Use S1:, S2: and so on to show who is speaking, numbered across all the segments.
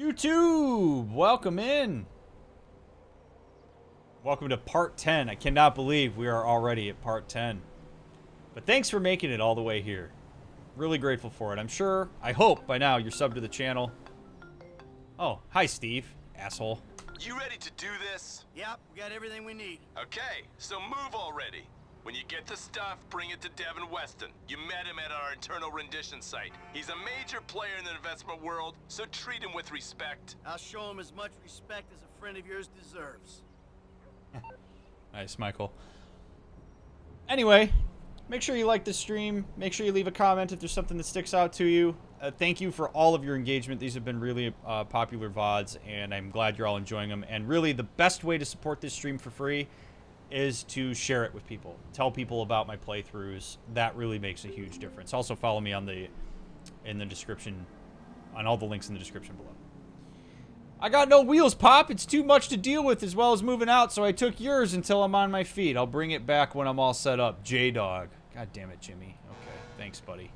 S1: YouTube, welcome in. Welcome to part 10. I cannot believe we are already at part 10. But thanks for making it all the way here. Really grateful for it. I'm sure, I hope by now you're subbed to the channel. Oh, hi Steve, asshole.
S2: You ready to do this?
S3: Yep, we got everything we need.
S2: Okay, so move already. When you get the stuff, bring it to Devin Weston. You met him at our internal rendition site. He's a major player in the investment world, so treat him with respect.
S3: I'll show him as much respect as a friend of yours deserves.
S1: Nice, Michael. Anyway, make sure you like this stream. Make sure you leave a comment if there's something that sticks out to you. Thank you for all of your engagement. These have been really popular VODs, and I'm glad you're all enjoying them. And really, the best way to support this stream for free is to share it with people. Tell people about my playthroughs. That really makes a huge difference. Also, follow me in the description, on all the links in the description below. I got no wheels, Pop. It's too much to deal with as well as moving out, so I took yours until I'm on my feet. I'll bring it back when I'm all set up. J-Dog. God damn it, Jimmy. Okay, thanks, buddy.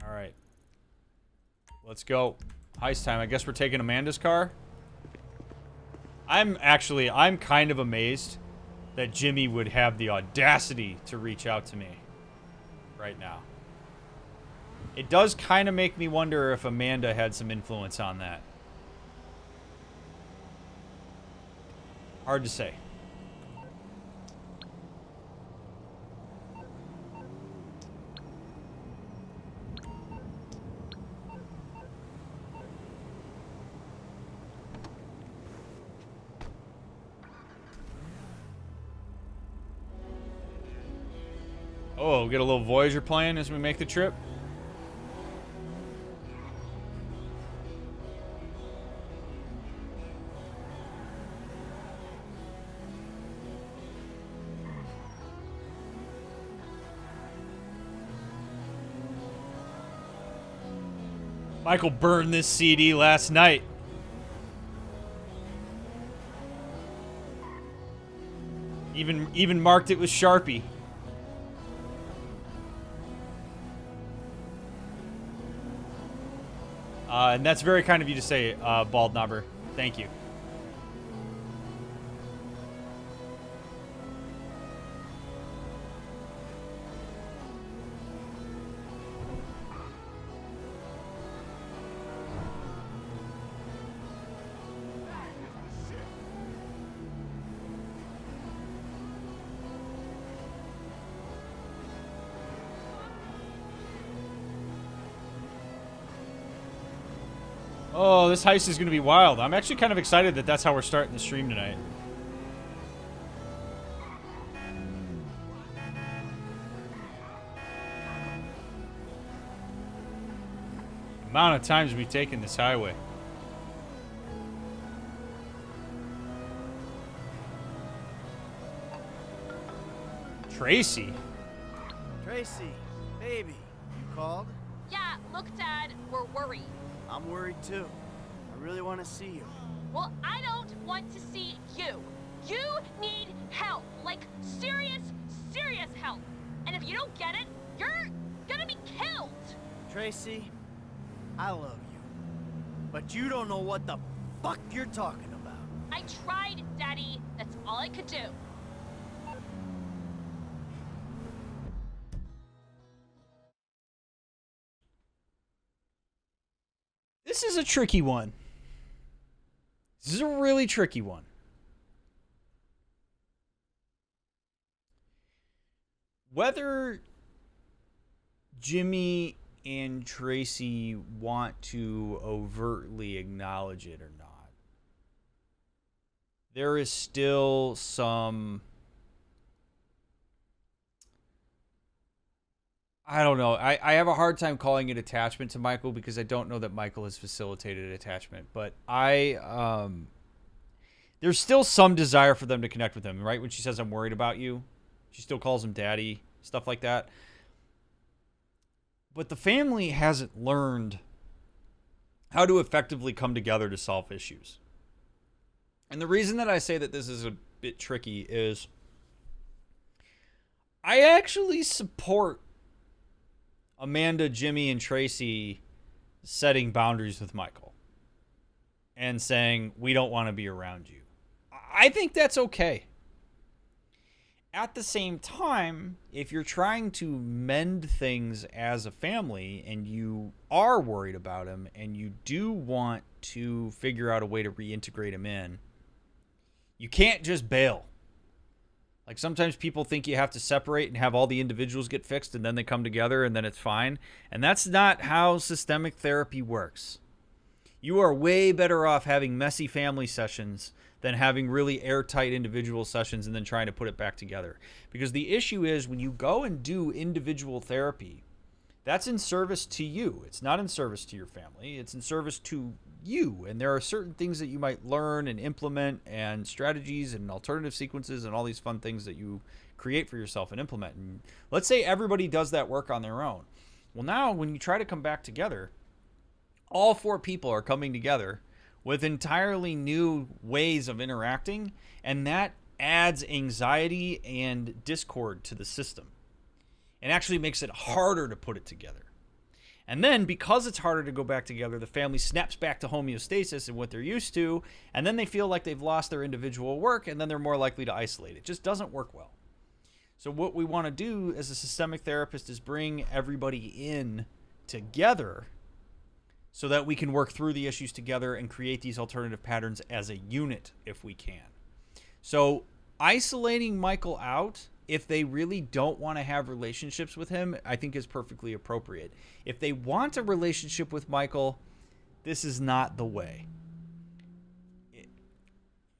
S1: Alright. Let's go. Heist time. I guess we're taking Amanda's car. I'm kind of amazed that Jimmy would have the audacity to reach out to me right now. It does kind of make me wonder if Amanda had some influence on that. Hard to say. Oh, get a little Voyager playing as we make the trip. Michael burned this CD last night. Even marked it with Sharpie. And that's very kind of you to say, Bald Knobber. Thank you. Oh, this heist is going to be wild. I'm actually kind of excited that that's how we're starting the stream tonight. The amount of times we've taken this highway. Tracy.
S3: Tracy, baby, you called?
S4: Yeah, look, Dad, we're worried.
S3: I'm worried too. I really want to see you.
S4: Well, I don't want to see you. You need help. Like, serious, serious help. And if you don't get it, you're gonna be killed.
S3: Tracy, I love you. But you don't know what the fuck you're talking about.
S4: I tried, Daddy. That's all I could do.
S1: This is a tricky one. This is a really tricky one. Whether Jimmy and Tracy want to overtly acknowledge it or not, there is still some... I don't know. I have a hard time calling it attachment to Michael because I don't know that Michael has facilitated attachment. But there's still some desire for them to connect with him, right? When she says, I'm worried about you, she still calls him daddy, stuff like that. But the family hasn't learned how to effectively come together to solve issues. And the reason that I say that this is a bit tricky is I actually support Amanda, Jimmy, and Tracy setting boundaries with Michael and saying, we don't want to be around you. I think that's okay. At the same time, if you're trying to mend things as a family and you are worried about him and you do want to figure out a way to reintegrate him in, you can't just bail. Like, sometimes people think you have to separate and have all the individuals get fixed and then they come together and then it's fine. And that's not how systemic therapy works. You are way better off having messy family sessions than having really airtight individual sessions and then trying to put it back together. Because the issue is when you go and do individual therapy, that's in service to you. It's not in service to your family. It's in service to you. And there are certain things that you might learn and implement and strategies and alternative sequences and all these fun things that you create for yourself and implement. And let's say everybody does that work on their own. Well, now when you try to come back together, all 4 people are coming together with entirely new ways of interacting, and that adds anxiety and discord to the system and actually makes it harder to put it together. And then because it's harder to go back together, the family snaps back to homeostasis and what they're used to, and then they feel like they've lost their individual work, and then they're more likely to isolate. It just doesn't work well. So what we want to do as a systemic therapist is bring everybody in together so that we can work through the issues together and create these alternative patterns as a unit if we can. So isolating Michael out, if they really don't want to have relationships with him, I think is perfectly appropriate. If they want a relationship with Michael, this is not the way.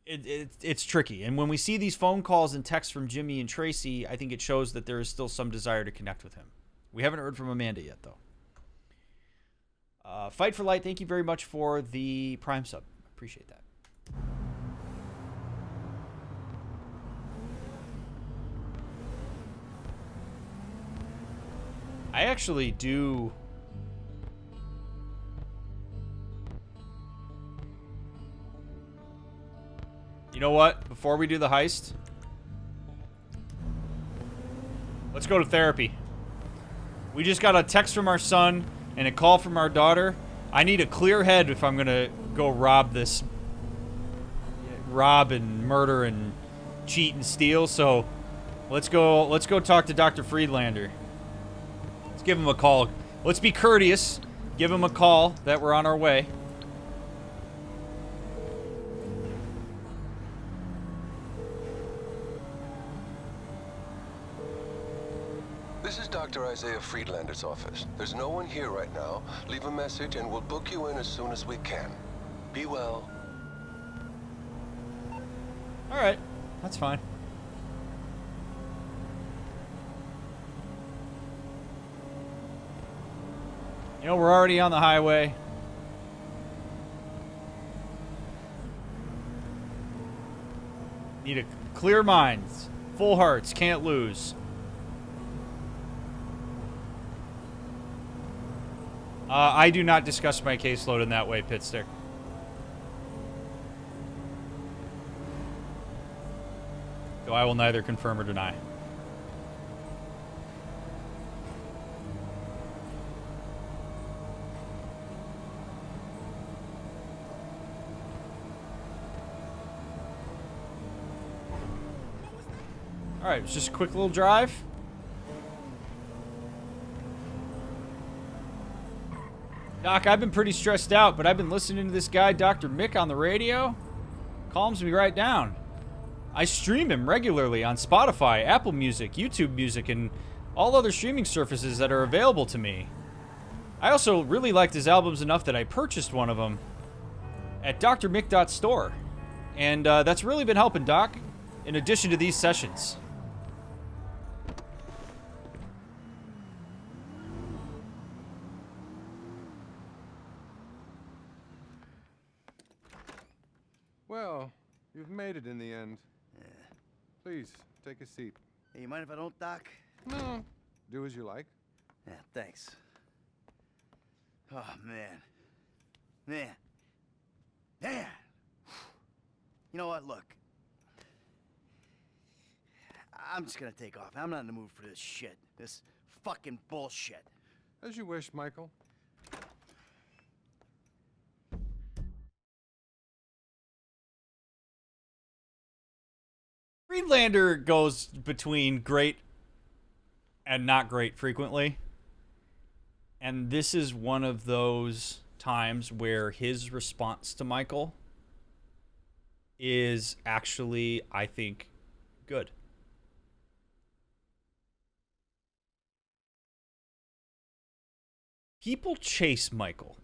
S1: It's tricky. And when we see these phone calls and texts from Jimmy and Tracy, I think it shows that there is still some desire to connect with him. We haven't heard from Amanda yet, though. Fight for Light, thank you very much for the Prime sub. Appreciate that. I actually do... You know what? Before we do the heist, let's go to therapy. We just got a text from our son and a call from our daughter. I need a clear head if I'm gonna go rob and murder and cheat and steal. So let's go talk to Dr. Friedlander. Let's give him a call. Let's be courteous. Give him a call that we're on our way.
S5: This is Dr. Isaiah Friedlander's office. There's no one here right now. Leave a message and we'll book you in as soon as we can. Be well.
S1: All right, that's fine. You know, we're already on the highway. Need a clear minds, full hearts, can't lose. I do not discuss my caseload in that way, Pitstick. Though I will neither confirm or deny. Alright, it's just a quick little drive. Doc, I've been pretty stressed out, but I've been listening to this guy, Dr. Mick, on the radio. Calms me right down. I stream him regularly on Spotify, Apple Music, YouTube Music, and all other streaming services that are available to me. I also really liked his albums enough that I purchased one of them at drmick.store. And that's really been helping, Doc, in addition to these sessions.
S6: Well, you've made it in the end.
S3: Yeah.
S6: Please, take a seat.
S3: Hey, you mind if I don't, Doc?
S6: No. Do as you like.
S3: Yeah, thanks. Oh, man. Man. Man. You know what? Look. I'm just gonna take off. I'm not in the mood for this shit. This fucking bullshit.
S6: As you wish, Michael.
S1: Friedlander goes between great and not great frequently. And this is one of those times where his response to Michael is actually, I think, good. People chase Michael.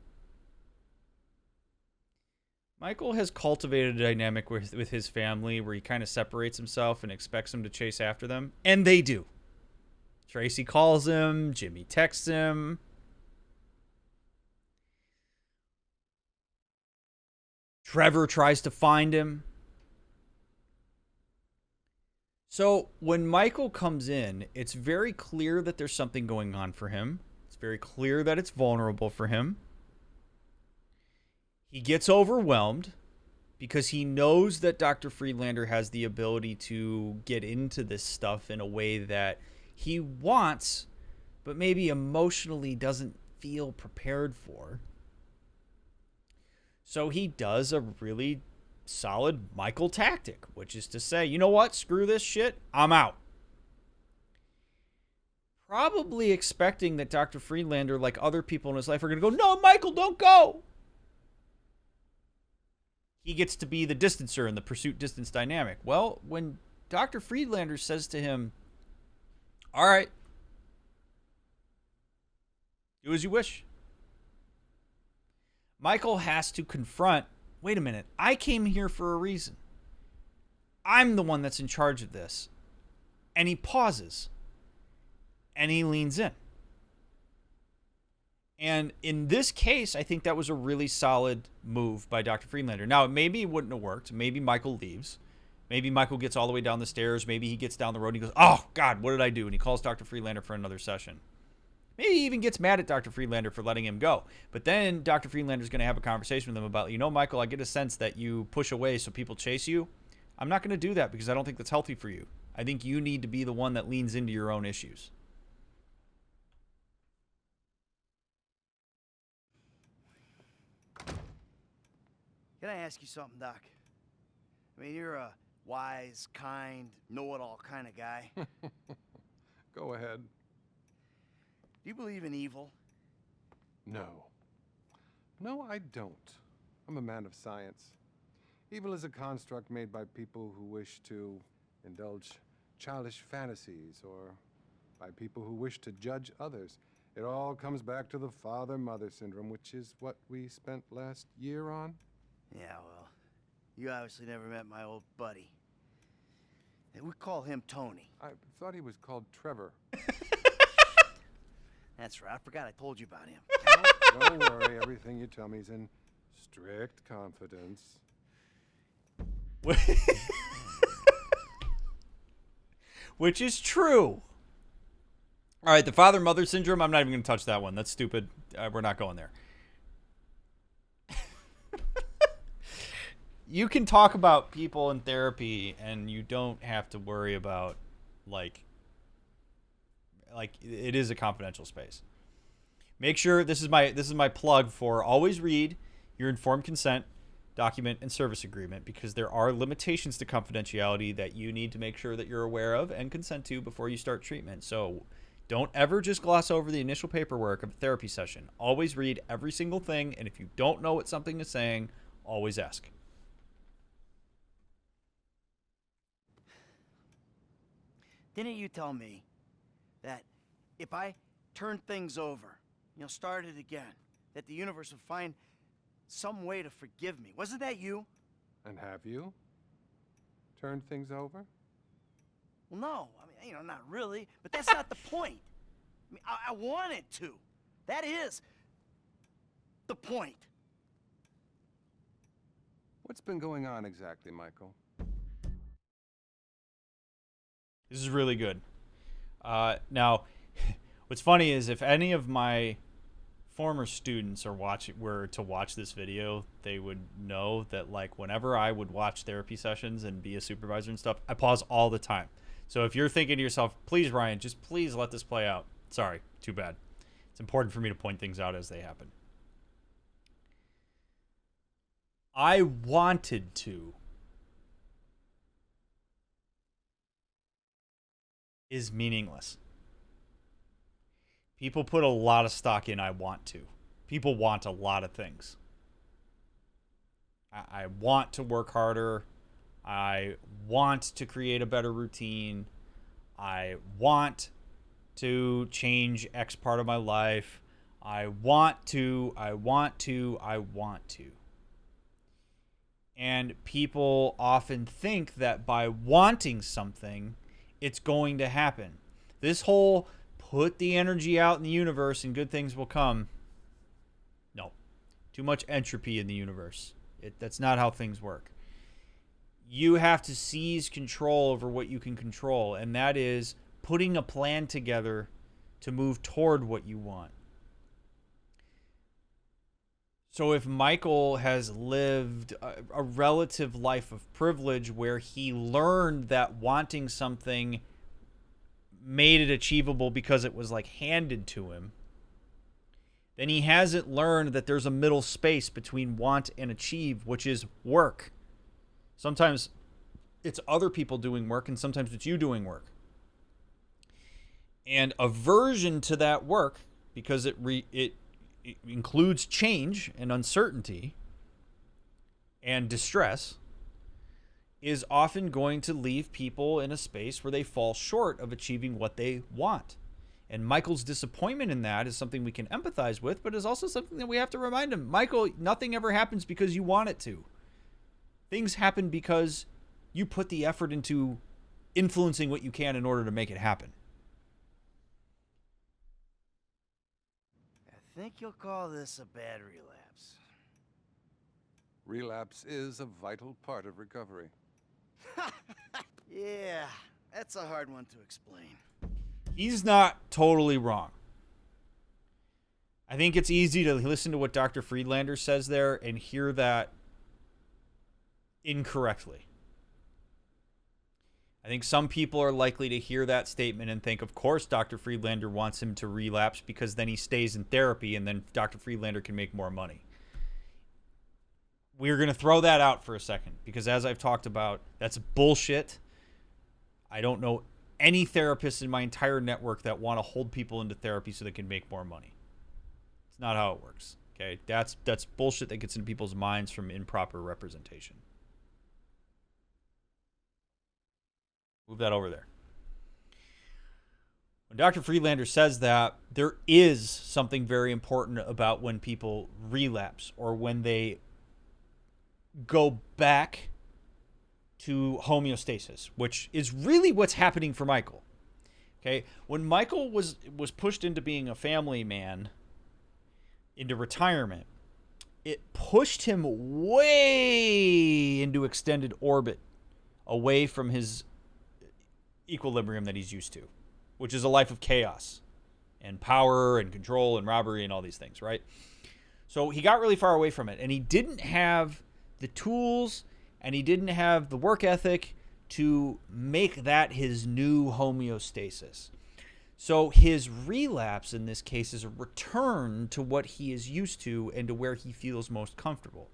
S1: Michael has cultivated a dynamic with his family where he kind of separates himself and expects them to chase after them. And they do. Tracy calls him. Jimmy texts him. Trevor tries to find him. So when Michael comes in, it's very clear that there's something going on for him. It's very clear that it's vulnerable for him. He gets overwhelmed because he knows that Dr. Friedlander has the ability to get into this stuff in a way that he wants, but maybe emotionally doesn't feel prepared for. So he does a really solid Michael tactic, which is to say, you know what? Screw this shit. I'm out. Probably expecting that Dr. Friedlander, like other people in his life, are going to go, no, Michael, don't go. He gets to be the distancer in the pursuit-distance dynamic. Well, when Dr. Friedlander says to him, all right, do as you wish, Michael has to confront, wait a minute, I came here for a reason. I'm the one that's in charge of this. And he pauses. And he leans in. And in this case, I think that was a really solid move by Dr. Friedlander. Now, maybe it wouldn't have worked. Maybe Michael leaves. Maybe Michael gets all the way down the stairs. Maybe he gets down the road and he goes, oh, God, what did I do? And he calls Dr. Friedlander for another session. Maybe he even gets mad at Dr. Friedlander for letting him go. But then Dr. Friedlander is going to have a conversation with him about, you know, Michael, I get a sense that you push away so people chase you. I'm not going to do that because I don't think that's healthy for you. I think you need to be the one that leans into your own issues.
S3: Can I ask you something, Doc? I mean, you're a wise, kind, know-it-all kind of guy.
S6: Go ahead.
S3: Do you believe in evil?
S6: No. No, I don't. I'm a man of science. Evil is a construct made by people who wish to indulge childish fantasies or by people who wish to judge others. It all comes back to the father-mother syndrome, which is what we spent last year on.
S3: Yeah, well, you obviously never met my old buddy. And we call him Tony.
S6: I thought he was called Trevor.
S3: That's right. I forgot I told you about him.
S6: Don't worry. Everything you tell me is in strict confidence.
S1: Which is true. All right, the father-mother syndrome, I'm not even going to touch that one. That's stupid. We're not going there. You can talk about people in therapy and you don't have to worry about, like it is a confidential space. Make sure, this is my plug for always read your informed consent document and service agreement, because there are limitations to confidentiality that you need to make sure that you're aware of and consent to before you start treatment. So don't ever just gloss over the initial paperwork of a therapy session. Always read every single thing, and if you don't know what something is saying, always ask.
S3: Didn't you tell me that if I turned things over, started again, that the universe would find some way to forgive me? Wasn't that you?
S6: And have you turned things over?
S3: Well, no. I mean, not really. But that's not the point. I mean, I wanted to. That is the point.
S6: What's been going on exactly, Michael?
S1: This is really good. Now, what's funny is if any of my former students were to watch this video, they would know that, like, whenever I would watch therapy sessions and be a supervisor and stuff, I pause all the time. So if you're thinking to yourself, please, Ryan, just please let this play out. Sorry, too bad. It's important for me to point things out as they happen. I wanted to is meaningless. People put a lot of stock in I want to. People want a lot of things. I want to work harder. I want to create a better routine. I want to change X part of my life. I want to. And people often think that by wanting something, it's going to happen. This whole put the energy out in the universe and good things will come. No. Too much entropy in the universe. That's not how things work. You have to seize control over what you can control, and that is putting a plan together to move toward what you want. So if Michael has lived a relative life of privilege where he learned that wanting something made it achievable because it was like handed to him, then he hasn't learned that there's a middle space between want and achieve, which is work. Sometimes it's other people doing work, and sometimes it's you doing work. And aversion to that work, because it includes change and uncertainty and distress, is often going to leave people in a space where they fall short of achieving what they want. And Michael's disappointment in that is something we can empathize with, but is also something that we have to remind him. Michael, nothing ever happens because you want it to. Things happen because you put the effort into influencing what you can in order to make it happen.
S3: I think you'll call this a bad relapse.
S6: Relapse is a vital part of recovery.
S3: Yeah, that's a hard one to explain.
S1: He's not totally wrong. I think it's easy to listen to what Dr. Friedlander says there and hear that incorrectly. I think some people are likely to hear that statement and think, of course, Dr. Friedlander wants him to relapse because then he stays in therapy and then Dr. Friedlander can make more money. We're going to throw that out for a second because, as I've talked about, that's bullshit. I don't know any therapists in my entire network that want to hold people into therapy so they can make more money. It's not how it works. Okay, that's bullshit that gets into people's minds from improper representation. Move that over there. When Dr. Friedlander says that, there is something very important about when people relapse or when they go back to homeostasis, which is really what's happening for Michael. Okay, when Michael was pushed into being a family man, into retirement, it pushed him way into extended orbit, away from his equilibrium that he's used to, which is a life of chaos and power and control and robbery and all these things, right? So he got really far away from it, and he didn't have the tools and he didn't have the work ethic to make that his new homeostasis. So his relapse in this case is a return to what he is used to and to where he feels most comfortable.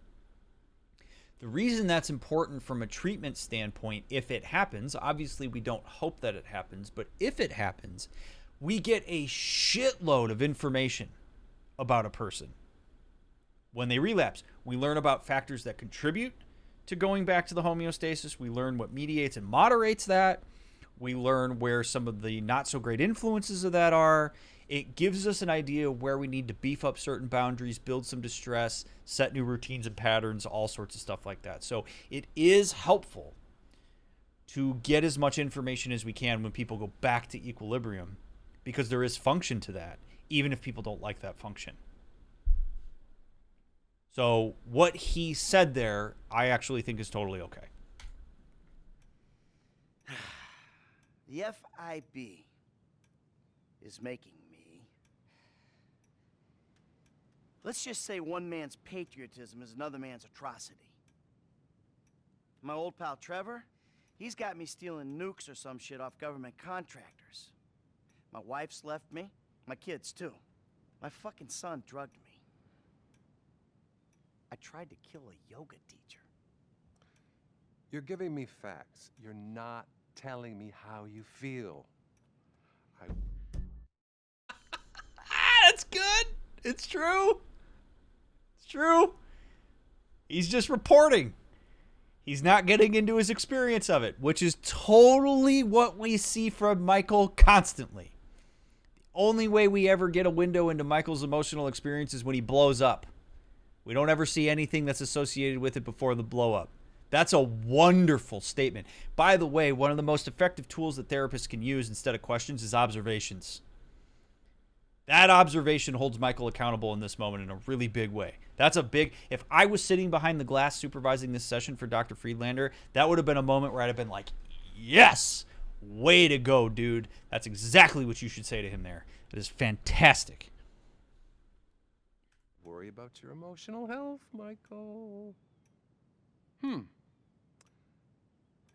S1: The reason that's important from a treatment standpoint, if it happens, obviously we don't hope that it happens, but if it happens, we get a shitload of information about a person. When they relapse, we learn about factors that contribute to going back to the homeostasis. We learn what mediates and moderates that. We learn where some of the not so great influences of that are. It gives us an idea of where we need to beef up certain boundaries, build some distress, set new routines and patterns, all sorts of stuff like that. So it is helpful to get as much information as we can when people go back to equilibrium, because there is function to that, even if people don't like that function. So what he said there, I actually think is totally okay.
S3: The FIB is making me Let's just say one man's patriotism is another man's atrocity. My old pal Trevor, he's got me stealing nukes or some shit off government contractors. My wife's left me, my kids too. My fucking son drugged me. I tried to kill a yoga teacher.
S6: You're giving me facts. You're not telling me how you feel.
S1: That's good. It's true. It's true. He's just reporting. He's not getting into his experience of it, which is totally what we see from Michael constantly. The only way we ever get a window into Michael's emotional experience is when he blows up. We don't ever see anything that's associated with it before the blow up. That's a wonderful statement. By the way, one of the most effective tools that therapists can use instead of questions is observations. That observation holds Michael accountable in this moment in a really big way. That's a big... If I was sitting behind the glass supervising this session for Dr. Friedlander, that would have been a moment where I'd have been like, yes, way to go, dude. That's exactly what you should say to him there. It is fantastic.
S6: Worry about your emotional health, Michael.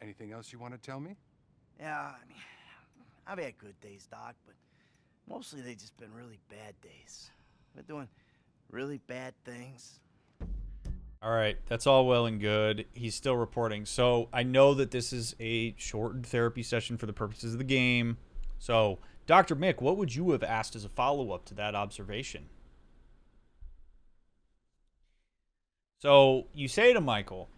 S6: Anything else you want to tell me?
S3: Yeah, I mean, I've had good days, Doc, but mostly they've just been really bad days. I've been doing really bad things.
S1: All right, that's all well and good. He's still reporting. So I know that this is a shortened therapy session for the purposes of the game. So, Dr. Mick, what would you have asked as a follow-up to that observation? So you say to Michael,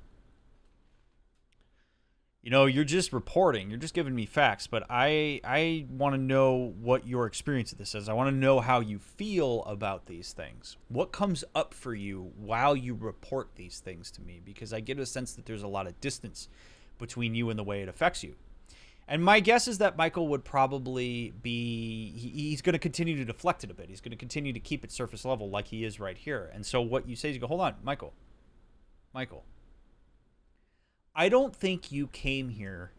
S1: you know, you're just reporting. You're just giving me facts, but I want to know what your experience of this is. I want to know how you feel about these things. What comes up for you while you report these things to me? Because I get a sense that there's a lot of distance between you and the way it affects you. And my guess is that Michael would probably be, he's going to continue to deflect it a bit. He's going to continue to keep it surface level like he is right here. And so what you say is you go, hold on, Michael, I don't think you came here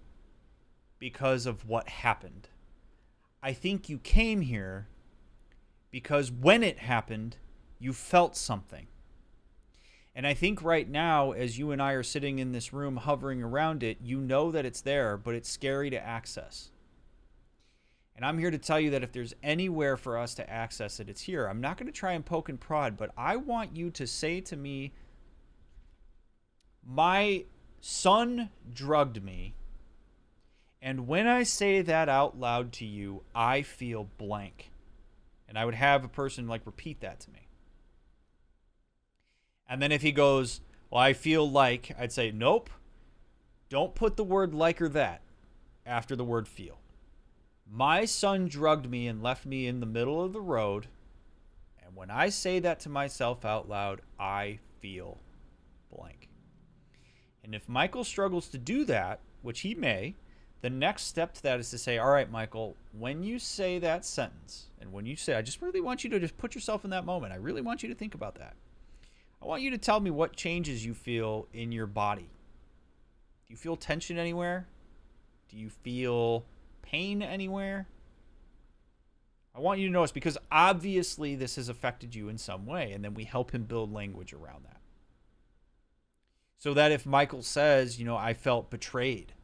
S1: because of what happened. I think you came here because when it happened, you felt something. And I think right now, as you and I are sitting in this room hovering around it, you know that it's there, but it's scary to access. And I'm here to tell you that if there's anywhere for us to access it, it's here. I'm not going to try and poke and prod, but I want you to say to me, my son drugged me, and when I say that out loud to you, I feel blank. And I would have a person like repeat that to me. And then if he goes, well, I feel like, I'd say, nope, don't put the word like or that after the word feel. My son drugged me and left me in the middle of the road, and when I say that to myself out loud, I feel blank. And if Michael struggles to do that, which he may, the next step to that is to say, all right, Michael, when you say that sentence, and when you say, I just really want you to just put yourself in that moment. I really want you to think about that. I want you to tell me what changes you feel in your body. Do you feel tension anywhere? Do you feel pain anywhere? I want you to notice, because obviously this has affected you in some way, and then we help him build language around that. So that if Michael says, you know, I felt betrayed,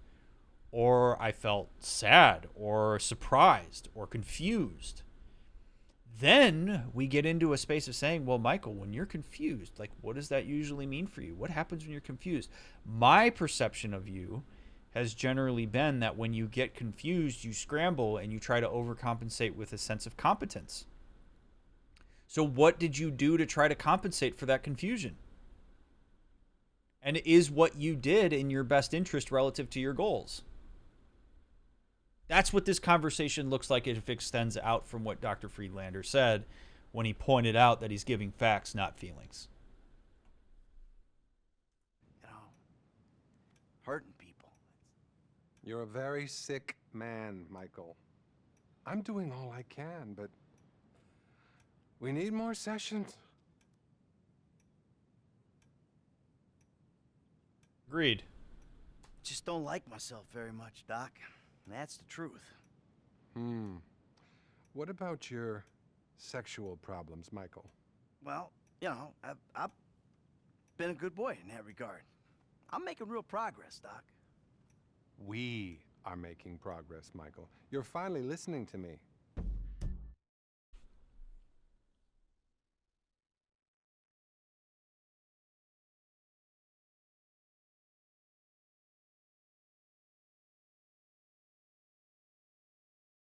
S1: or I felt sad, or surprised, or confused, then we get into a space of saying, well, Michael, when you're confused, like, what does that usually mean for you? What happens when you're confused? My perception of you has generally been that when you get confused, you scramble and you try to overcompensate with a sense of competence. So what did you do to try to compensate for that confusion? And is what you did in your best interest relative to your goals? That's what this conversation looks like if it extends out from what Dr. Friedlander said when he pointed out that he's giving facts, not feelings.
S3: You know, hurting people.
S6: You're a very sick man, Michael. I'm doing all I can, but we need more sessions.
S1: Agreed.
S3: Just don't like myself very much, Doc. That's the truth.
S6: What about your sexual problems, Michael?
S3: Well, I've been a good boy in that regard. I'm making real progress, Doc.
S6: We are making progress, Michael. You're finally listening to me.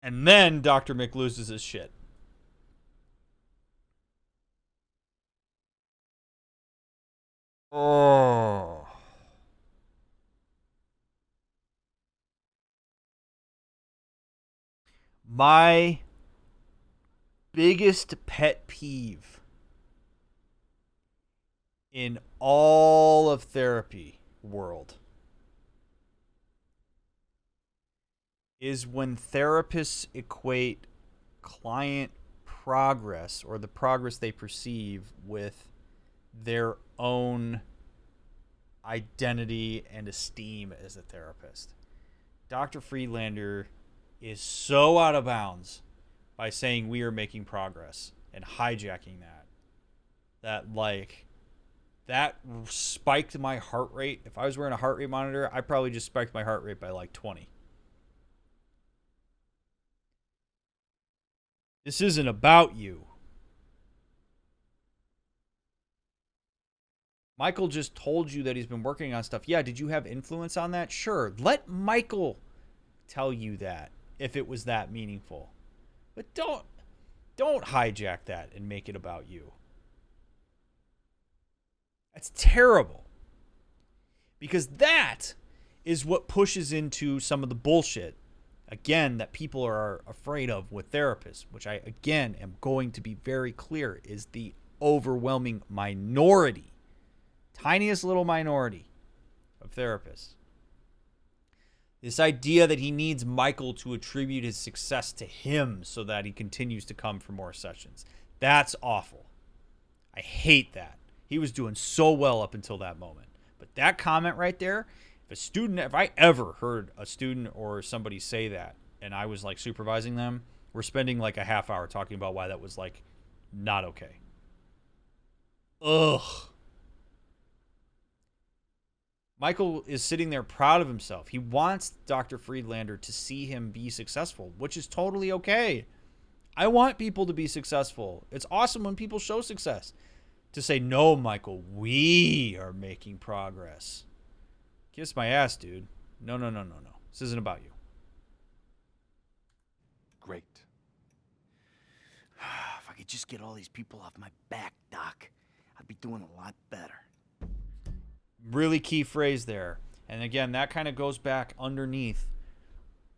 S1: And then Dr. Mick loses his shit. Oh. My biggest pet peeve in all of therapy world is when therapists equate client progress or the progress they perceive with their own identity and esteem as a therapist. Dr. Friedlander is so out of bounds by saying we are making progress and hijacking that spiked my heart rate. If I was wearing a heart rate monitor, I probably just spiked my heart rate by like 20. This isn't about you. Michael just told you that he's been working on stuff. Yeah, did you have influence on that? Sure. Let Michael tell you that if it was that meaningful. But don't hijack that and make it about you. That's terrible. Because that is what pushes into some of the bullshit, again, that people are afraid of with therapists, which I, again, am going to be very clear is the overwhelming minority, tiniest little minority of therapists. This idea that he needs Michael to attribute his success to him so that he continues to come for more sessions. That's awful. I hate that. He was doing so well up until that moment. But that comment right there, if I ever heard a student or somebody say that and I was like supervising them, we're spending like a half hour talking about why that was like not okay. Ugh. Michael is sitting there proud of himself. He wants Dr. Friedlander to see him be successful, which is totally okay. I want people to be successful. It's awesome when people show success. To say, no, Michael, we are making progress. Kiss my ass, dude. No. This isn't about you.
S6: Great.
S3: If I could just get all these people off my back, Doc, I'd be doing a lot better.
S1: Really key phrase there. And again, that kind of goes back underneath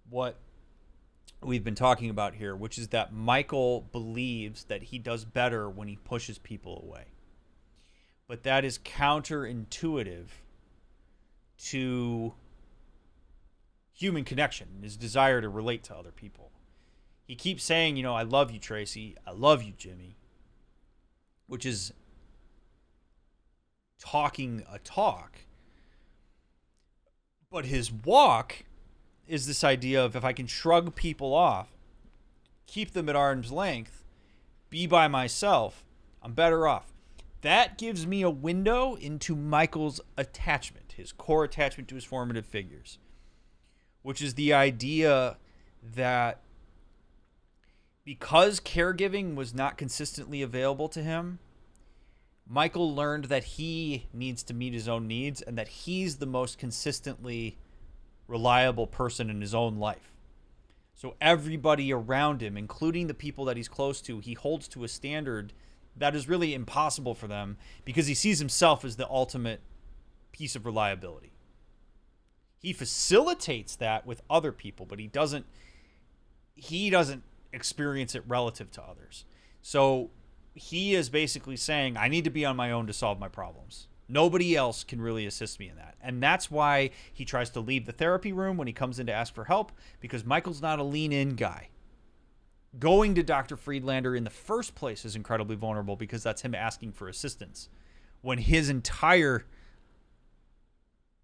S1: what we've been talking about here, which is that Michael believes that he does better when he pushes people away. But that is counterintuitive to human connection, his desire to relate to other people. He keeps saying, I love you, Tracy. I love you, Jimmy. Which is talking a talk. But his walk is this idea of if I can shrug people off, keep them at arm's length, be by myself, I'm better off. That gives me a window into Michael's attachment, his core attachment to his formative figures, which is the idea that because caregiving was not consistently available to him, Michael learned that he needs to meet his own needs and that he's the most consistently reliable person in his own life. So everybody around him, including the people that he's close to, he holds to a standard that is really impossible for them because he sees himself as the ultimate piece of reliability. He facilitates that with other people, but he doesn't experience it relative to others. So he is basically saying, I need to be on my own to solve my problems. Nobody else can really assist me in that. And that's why he tries to leave the therapy room when he comes in to ask for help, because Michael's not a lean-in guy. Going to Dr. Friedlander in the first place is incredibly vulnerable because that's him asking for assistance. When his entire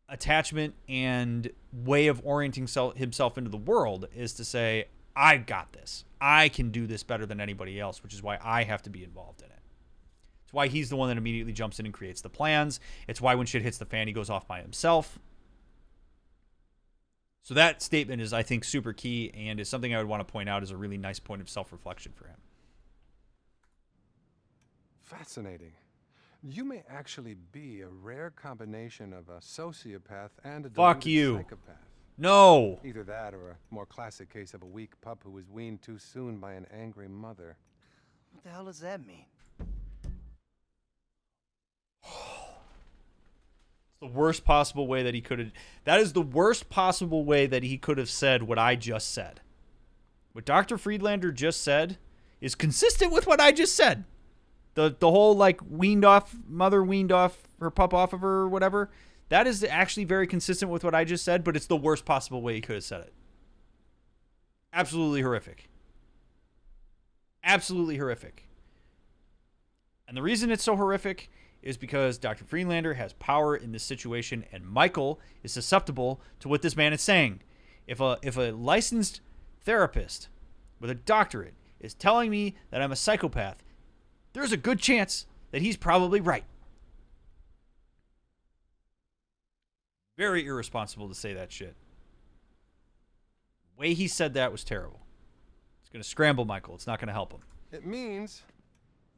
S1: attachment and way of orienting himself into the world is to say, I got this. I can do this better than anybody else, which is why I have to be involved in it. It's It's why he's the one that immediately jumps in and creates the plans. It's why when shit hits the fan, he goes off by himself. So that statement is, I think, super key and is something I would want to point out as a really nice point of self-reflection for him.
S6: Fascinating. You may actually be a rare combination of a sociopath and a
S1: Fuck
S6: deluded
S1: you.
S6: psychopath.
S1: No.
S6: Either that or a more classic case of a weak pup who was weaned too soon by an angry mother.
S3: What the hell does that mean?
S1: The worst possible way that he could have. That is the worst possible way that he could have said what I just said. What Dr. Friedlander just said is consistent with what I just said. The whole like mother weaned off her pup off of her or whatever. That is actually very consistent with what I just said, but it's the worst possible way he could have said it. Absolutely horrific. Absolutely horrific. And the reason it's so horrific is because Dr. Friedlander has power in this situation, and Michael is susceptible to what this man is saying. If a licensed therapist with a doctorate is telling me that I'm a psychopath, there's a good chance that he's probably right. Very irresponsible to say that shit. The way he said that was terrible. It's going to scramble Michael. It's not going to help him.
S6: It means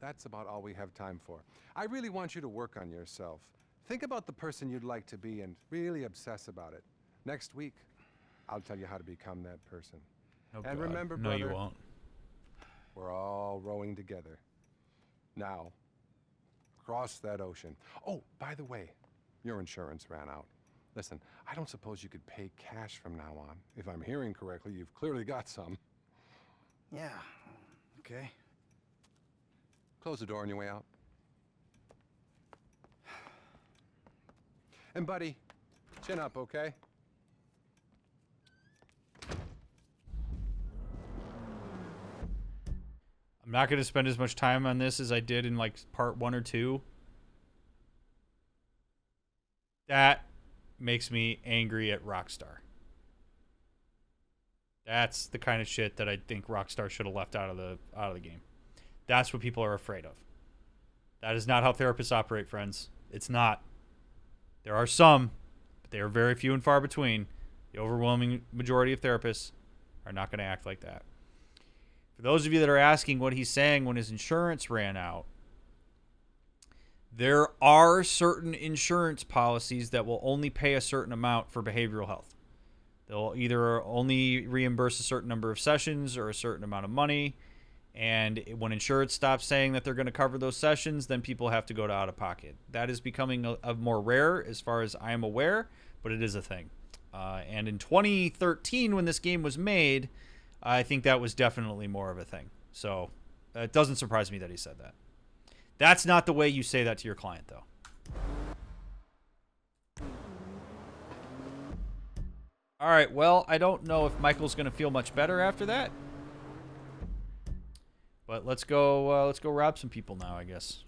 S6: that's about all we have time for. I really want you to work on yourself. Think about the person you'd like to be and really obsess about it. Next week, I'll tell you how to become that person.
S1: Oh,
S6: and
S1: God.
S6: remember,
S1: no,
S6: brother,
S1: you won't.
S6: we're all rowing together. Now, cross that ocean. Oh, by the way, your insurance ran out. Listen, I don't suppose you could pay cash from now on. If I'm hearing correctly, you've clearly got some.
S3: Yeah, okay.
S6: Close the door on your way out. And buddy, chin up, okay?
S1: I'm not going to spend as much time on this as I did in like part 1 or 2. That makes me angry at Rockstar. That's the kind of shit that I think Rockstar should have left out of the game. That's what people are afraid of. That is not how therapists operate, friends. It's not. There are some, but they are very few and far between. The overwhelming majority of therapists are not going to act like that. For those of you that are asking what he's saying when his insurance ran out, there are certain insurance policies that will only pay a certain amount for behavioral health. They'll either only reimburse a certain number of sessions or a certain amount of money. And when insurance stops saying that they're going to cover those sessions, then people have to go to out of pocket. That is becoming a more rare as far as I am aware, but it is a thing. And in 2013, when this game was made, I think that was definitely more of a thing. So it doesn't surprise me that he said that. That's not the way you say that to your client, though. All right, well, I don't know if Michael's going to feel much better after that. But let's go rob some people now, I guess.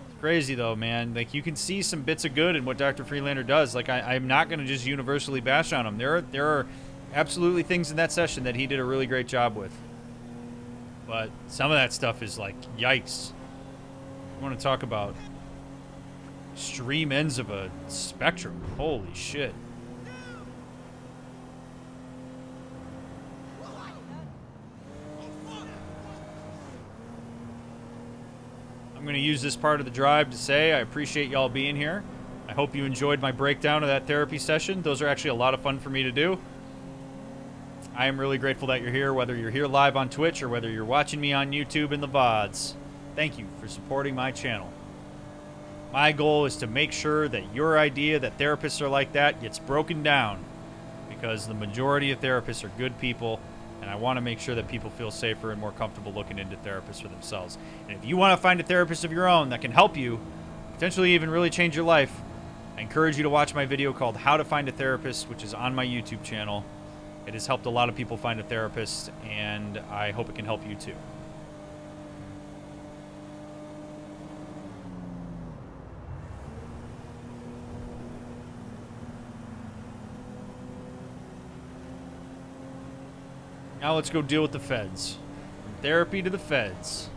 S1: It's crazy though, man. Like you can see some bits of good in what Dr. Friedlander does. Like I'm not going to just universally bash on him. There are absolutely things in that session that he did a really great job with. But some of that stuff is like, yikes. I want to talk about extreme ends of a spectrum. Holy shit. I'm going to use this part of the drive to say I appreciate y'all being here. I hope you enjoyed my breakdown of that therapy session. Those are actually a lot of fun for me to do. I am really grateful that you're here, whether you're here live on Twitch or whether you're watching me on YouTube in the VODs. Thank you for supporting my channel. My goal is to make sure that your idea that therapists are like that gets broken down, because the majority of therapists are good people, and I want to make sure that people feel safer and more comfortable looking into therapists for themselves. And if you want to find a therapist of your own that can help you, potentially even really change your life, I encourage you to watch my video called How to Find a Therapist, which is on my YouTube channel. It has helped a lot of people find a therapist, and I hope it can help you too. Now let's go deal with the feds. From therapy to the feds.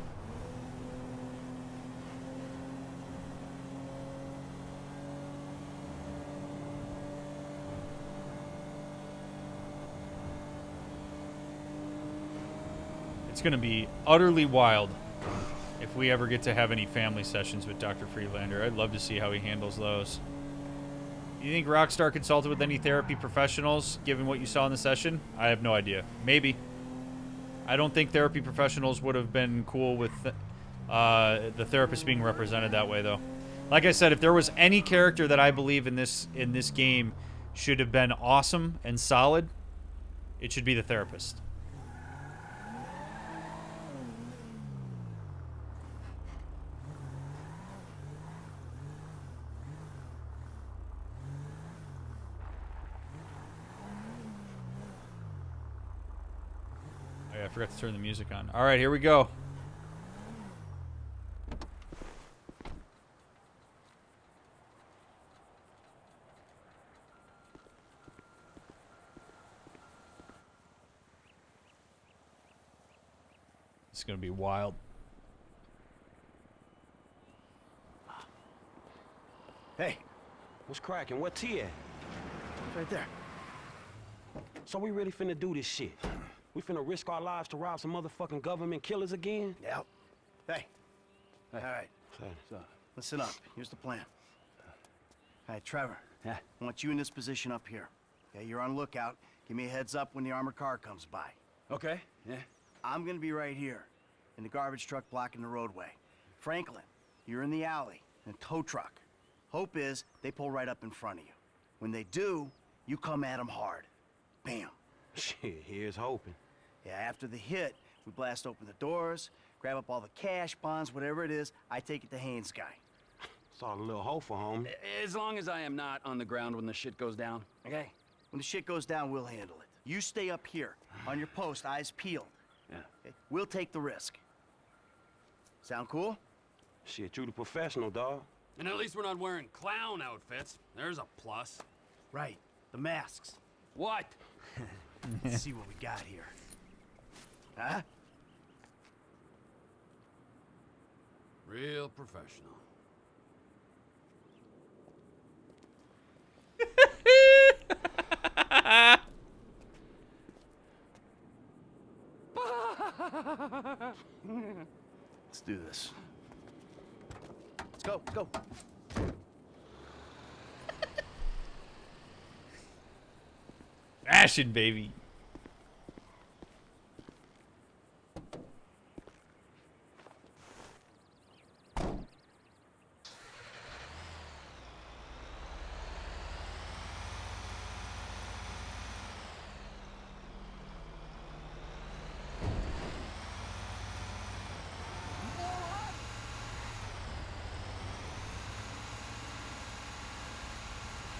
S1: It's going to be utterly wild if we ever get to have any family sessions with Dr. Friedlander. I'd love to see how he handles those. You think Rockstar consulted with any therapy professionals, given what you saw in the session? I have no idea. Maybe. I don't think therapy professionals would have been cool with the therapist being represented that way, though. Like I said, if there was any character that I believe in this game should have been awesome and solid, it should be the therapist. I forgot to turn the music on. All right, here we go. It's going to be wild.
S3: Hey,
S7: What's cracking? What T at?
S3: right there.
S7: So we really finna do this shit? We finna risk our lives to rob some motherfucking government killers again?
S3: Yep. Hey. All right.
S7: Son.
S3: So, listen up. Here's the plan. All right, Trevor.
S7: Yeah.
S3: I want you in this position up here. Okay, you're on lookout. Give me a heads up when the armored car comes by.
S7: Okay. Yeah.
S3: I'm gonna be right here, in the garbage truck blocking the roadway. Franklin, you're in the alley, in a tow truck. Hope is they pull right up in front of you. When they do, you come at them hard. Bam.
S7: Shit, here's hoping.
S3: Yeah, after the hit, we blast open the doors, grab up all the cash, bonds, whatever it is. I take it to Haynes' guy.
S7: Saw a little hopeful, homie.
S8: As long as I am not on the ground when the shit goes down.
S3: Okay? When the shit goes down, we'll handle it. You stay up here, on your post, eyes peeled.
S7: Yeah.
S3: Okay? We'll take the risk. Sound cool?
S7: Shit, you the professional, dawg.
S8: And at least we're not wearing clown outfits. There's a plus.
S3: Right. The masks.
S8: What?
S3: Let's see what we got here. Huh?
S8: Real professional.
S3: Let's do this. Let's go, let's go.
S1: Fashion, baby.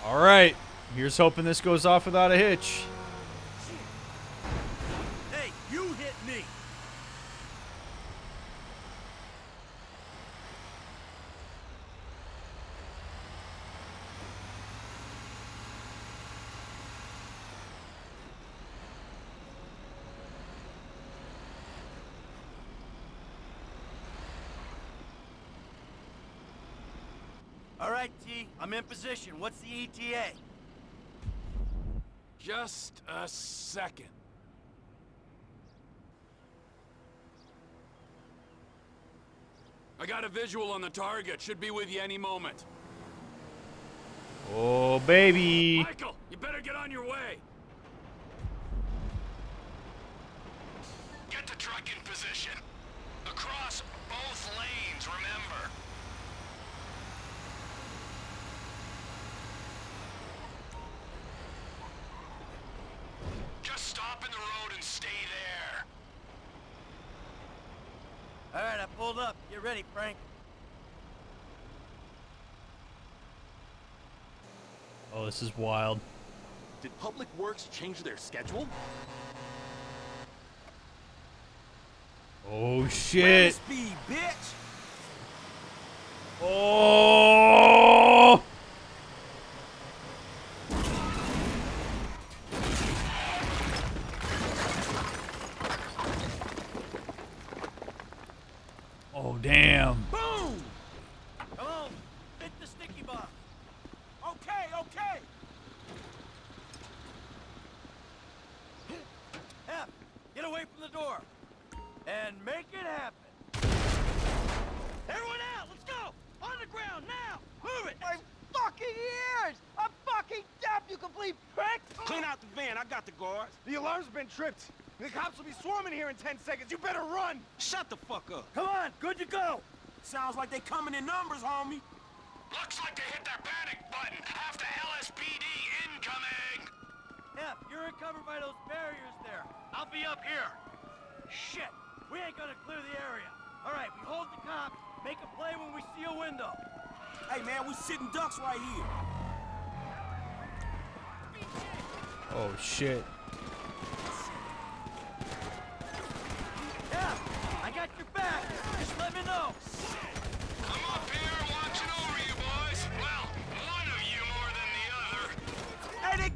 S1: All right. Here's hoping this goes off without a hitch.
S3: Hey, you hit me! All right, T, I'm in position. What's the ETA?
S8: Just a second. I got a visual on the target. Should be with you any moment.
S1: Oh, baby.
S8: Michael, you better get on your way.
S2: Get the truck in position. Across both lanes, remember. Just stop in the road and stay there.
S3: All right, I pulled up. Get ready, Frank.
S1: Oh, this is wild.
S9: Did Public Works change their schedule?
S1: Oh, shit.
S3: Speed, bitch!
S1: Oh! Oh, damn.
S3: Boom! Come on, hit the sticky bomb.
S7: Okay, okay.
S3: F, get away from the door. And make it happen. Everyone out, let's go! On the ground, now! Move it! My fucking ears! I'm fucking deaf, you complete prick!
S7: Clean out the van. I got the guards.
S10: The alarm's been tripped. The cops will be swarming here in 10 seconds. You better run!
S7: Shut the fuck up.
S3: Come on, good to go!
S7: Sounds like they coming in numbers, homie.
S9: Looks like they hit their panic button. After LSPD incoming.
S3: F, you're covered by those barriers there. I'll be up here. Shit, we ain't gonna clear the area. All right, we hold the cops, make a play when we see a window.
S7: Hey, man, we sitting ducks right here.
S1: Oh, shit.
S3: Yeah, I got your back. Just let me know.
S9: I'm up here watching over you boys. Well, one of you more than the other.
S7: Hey, they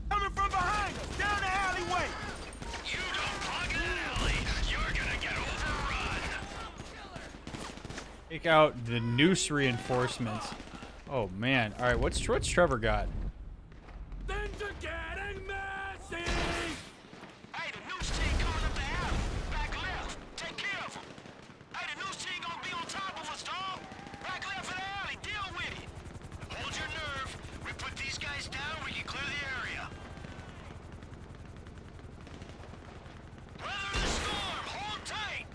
S7: coming from behind us, down the alleyway.
S9: You don't plug in an alley, you're gonna get overrun.
S1: Take out the noose reinforcements. Oh, man. All right, what's Trevor got?
S8: Things are getting messy!
S9: Hey, the news team coming up the alley. Back left. Take care of them. Hey, the news team gonna be on top of us, dog. Back left of the alley. Deal with it. Hold your nerve. We put these guys down, we can clear the area. Weather the storm. Hold tight.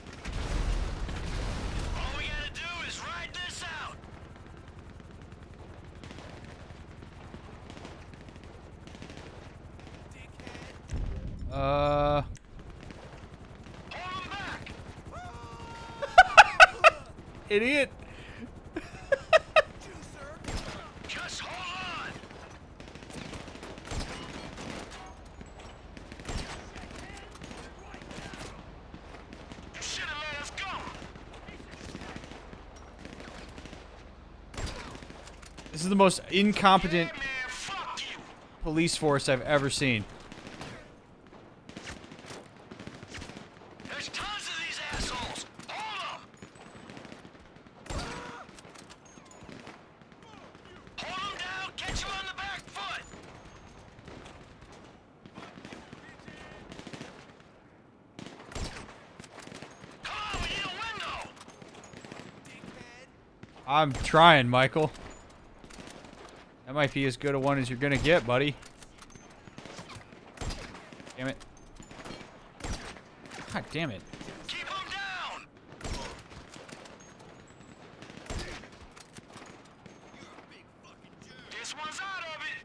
S9: All we gotta do is ride this out.
S1: Uh...
S9: Hold 'em back.
S1: Idiot.
S9: Just hold on. You should have let us go.
S1: This is the most incompetent
S9: Yeah, man, fuck you.
S1: police force I've ever seen.
S9: There's tons of these assholes. Hold 'em. Hold 'em down. Catch 'em on the back foot. Come on, we need a window.
S1: I'm trying, Michael. That might be as good a one as you're gonna get, buddy. Damn it. God damn it.
S9: Keep 'em down. This one's out of it.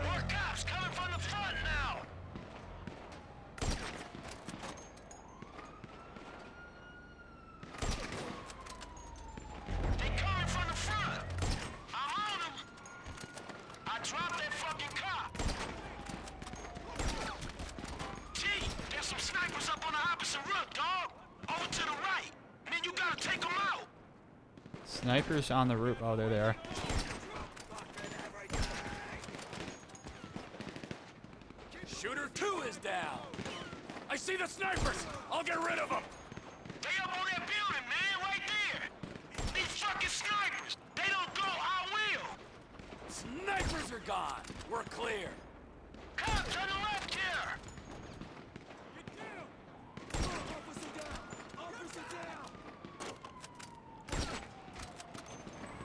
S9: More cops coming from the front now. They coming from the front. I'm on them. I dropped that fucking cop. T, there's some snipers up on the opposite roof, dog. Over to the right. Man, you gotta take them out.
S1: Snipers on the roof. Oh, there they are.
S8: Shooter 2 is down. I see the snipers. I'll get rid of them.
S9: They up on that building, man, right there. These fucking snipers. They don't go, I will.
S8: Snipers are gone. We're clear.
S9: Cops on the left here.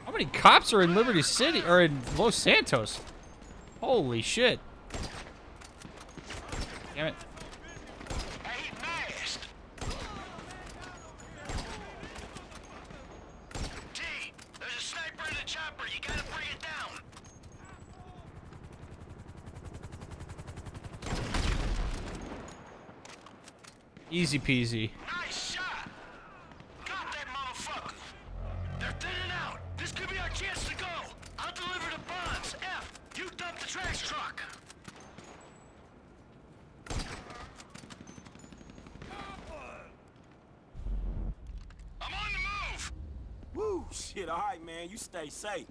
S1: How many cops are in Liberty City or in Los Santos? Holy shit. Damn it.
S9: Hey, he masked. T, there's a sniper in the chopper. You gotta bring it down.
S1: Easy peasy.
S9: Nice shot. Got that motherfucker. They're thinning out. This could be our chance to go. I'll deliver the bombs. F, you dump the trash truck. I'm on the move.
S7: Woo, shit, all right, man. You stay safe.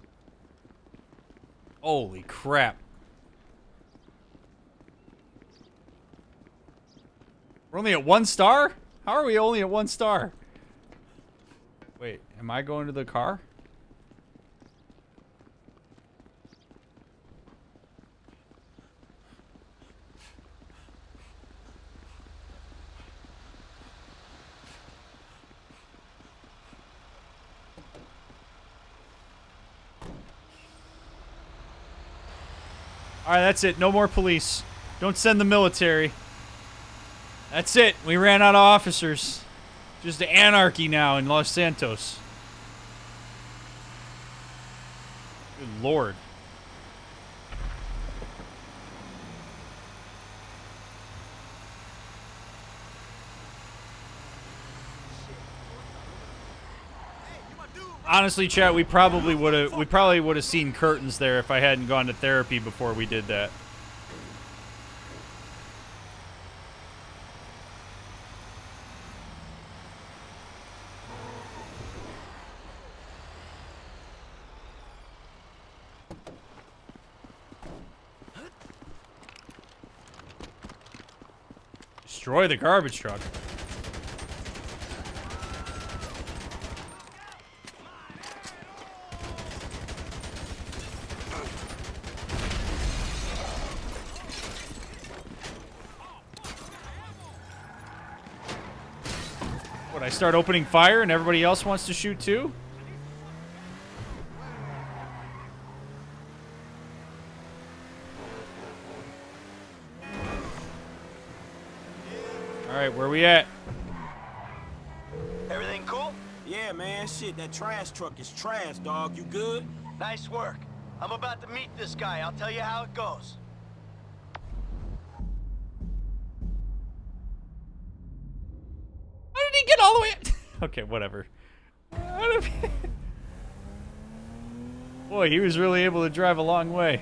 S1: Holy crap. We're only at 1 star? How are we only at 1 star? Wait, am I going to the car? Alright, that's it. No more police. Don't send the military. That's it. We ran out of officers. Just anarchy now in Los Santos. Good lord. Honestly, chat, we probably would have seen curtains there if I hadn't gone to therapy before we did that. Destroy the garbage truck. What, I start opening fire and everybody else wants to shoot too? Alright, where we at?
S3: Everything cool?
S7: Yeah, man, shit, that trash truck is trash, dog. You good?
S3: Nice work. I'm about to meet this guy. I'll tell you how it goes.
S1: How did he get all the way? Okay, whatever. Boy, he was really able to drive a long way.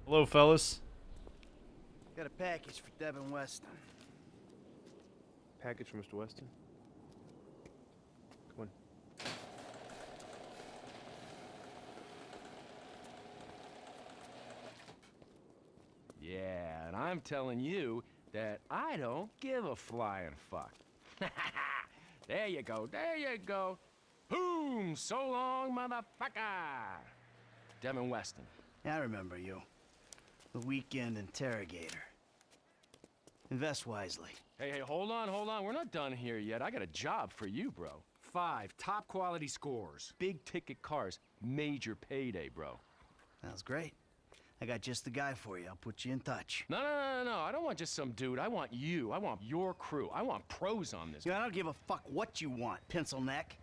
S1: Hello, fellas.
S3: Got a package for Devin Weston.
S11: Package for Mr. Weston? Come on.
S12: Yeah, and I'm telling you that I don't give a flying fuck. There you go, there you go. Boom! So long, motherfucker! Devin Weston.
S3: Yeah, I remember you. The weekend interrogator. Invest wisely.
S12: Hey, hold on. We're not done here yet. I got a job for you, bro. 5 top quality scores. Big ticket cars. Major payday, bro.
S3: Sounds great. I got just the guy for you. I'll put you in touch.
S12: No. I don't want just some dude. I want you. I want your crew. I want pros on this.
S3: Yeah, I don't give a fuck what you want, pencil neck.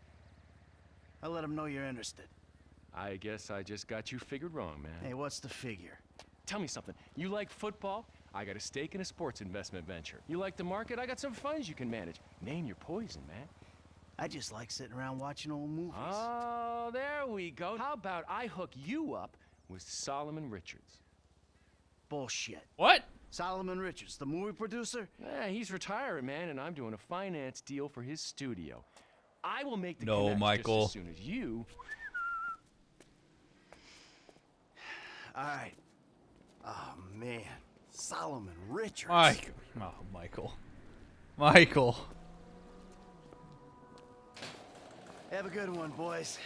S3: I'll let him know you're interested.
S12: I guess I just got you figured wrong, man.
S3: Hey, what's the figure?
S12: Tell me something. You like football? I got a stake in a sports investment venture. You like the market? I got some funds you can manage. Name your poison, man.
S3: I just like sitting around watching old movies.
S12: Oh, there we go. How about I hook you up with Solomon Richards?
S3: Bullshit.
S1: What?
S3: Solomon Richards, the movie producer?
S12: Yeah, he's retiring, man, and I'm doing a finance deal for his studio. I will make the
S1: No,
S12: connect
S1: Michael.
S12: just as soon as you...
S3: All right. Oh, man. Solomon Richards.
S1: Michael. Michael.
S3: Have a good one, boys.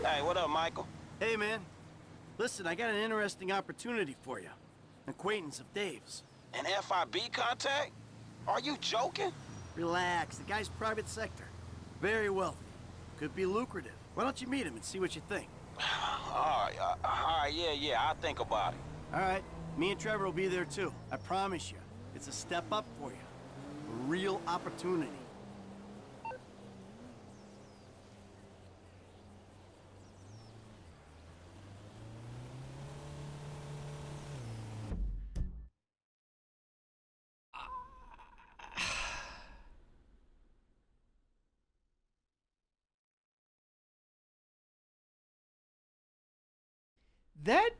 S9: Hey, what up, Michael?
S3: Hey, man. Listen, I got an interesting opportunity for you. An acquaintance of Dave's.
S9: An FIB contact? Are you joking?
S3: Relax. The guy's private sector. Very wealthy. Could be lucrative. Why don't you meet him and see what you think?
S9: All right, yeah, I'll think about it.
S3: All right. Me and Trevor will be there, too. I promise you. It's a step up for you. A real opportunity.
S1: That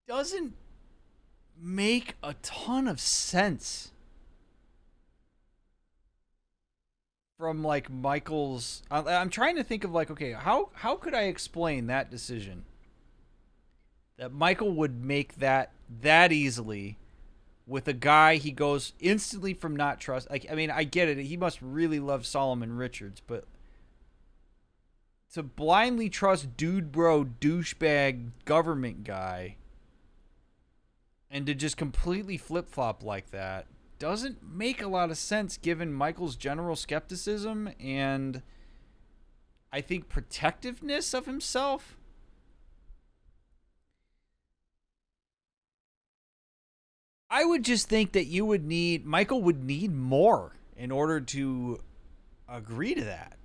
S1: doesn't make a ton of sense from like Michael's. I'm trying to think of like, okay, how could I explain that decision? That Michael would make that easily with a guy he goes instantly from not trust. Like, I mean, I get it. He must really love Solomon Richards, but to blindly trust dude bro douchebag government guy and to just completely flip-flop like that doesn't make a lot of sense given Michael's general skepticism and I think protectiveness of himself. I would just think that Michael would need more in order to agree to that.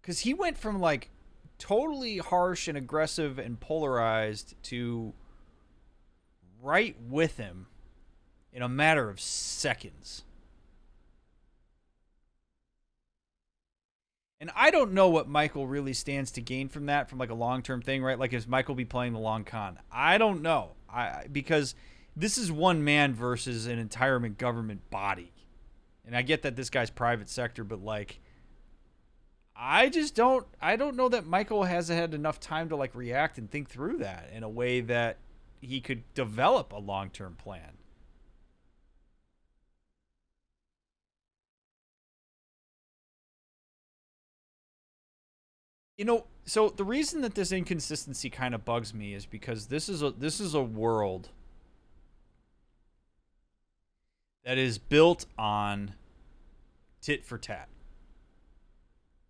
S1: Because he went from like totally harsh and aggressive and polarized to right with him in a matter of seconds. And I don't know what Michael really stands to gain from that, from like a long-term thing, right? Like, is Michael be playing the long con? I don't know. Because this is one man versus an entire government body. And I get that this guy's private sector, but like, I don't know that Michael has had enough time to like react and think through that in a way that he could develop a long-term plan. You know, so the reason that this inconsistency kind of bugs me is because this is a world that is built on tit for tat.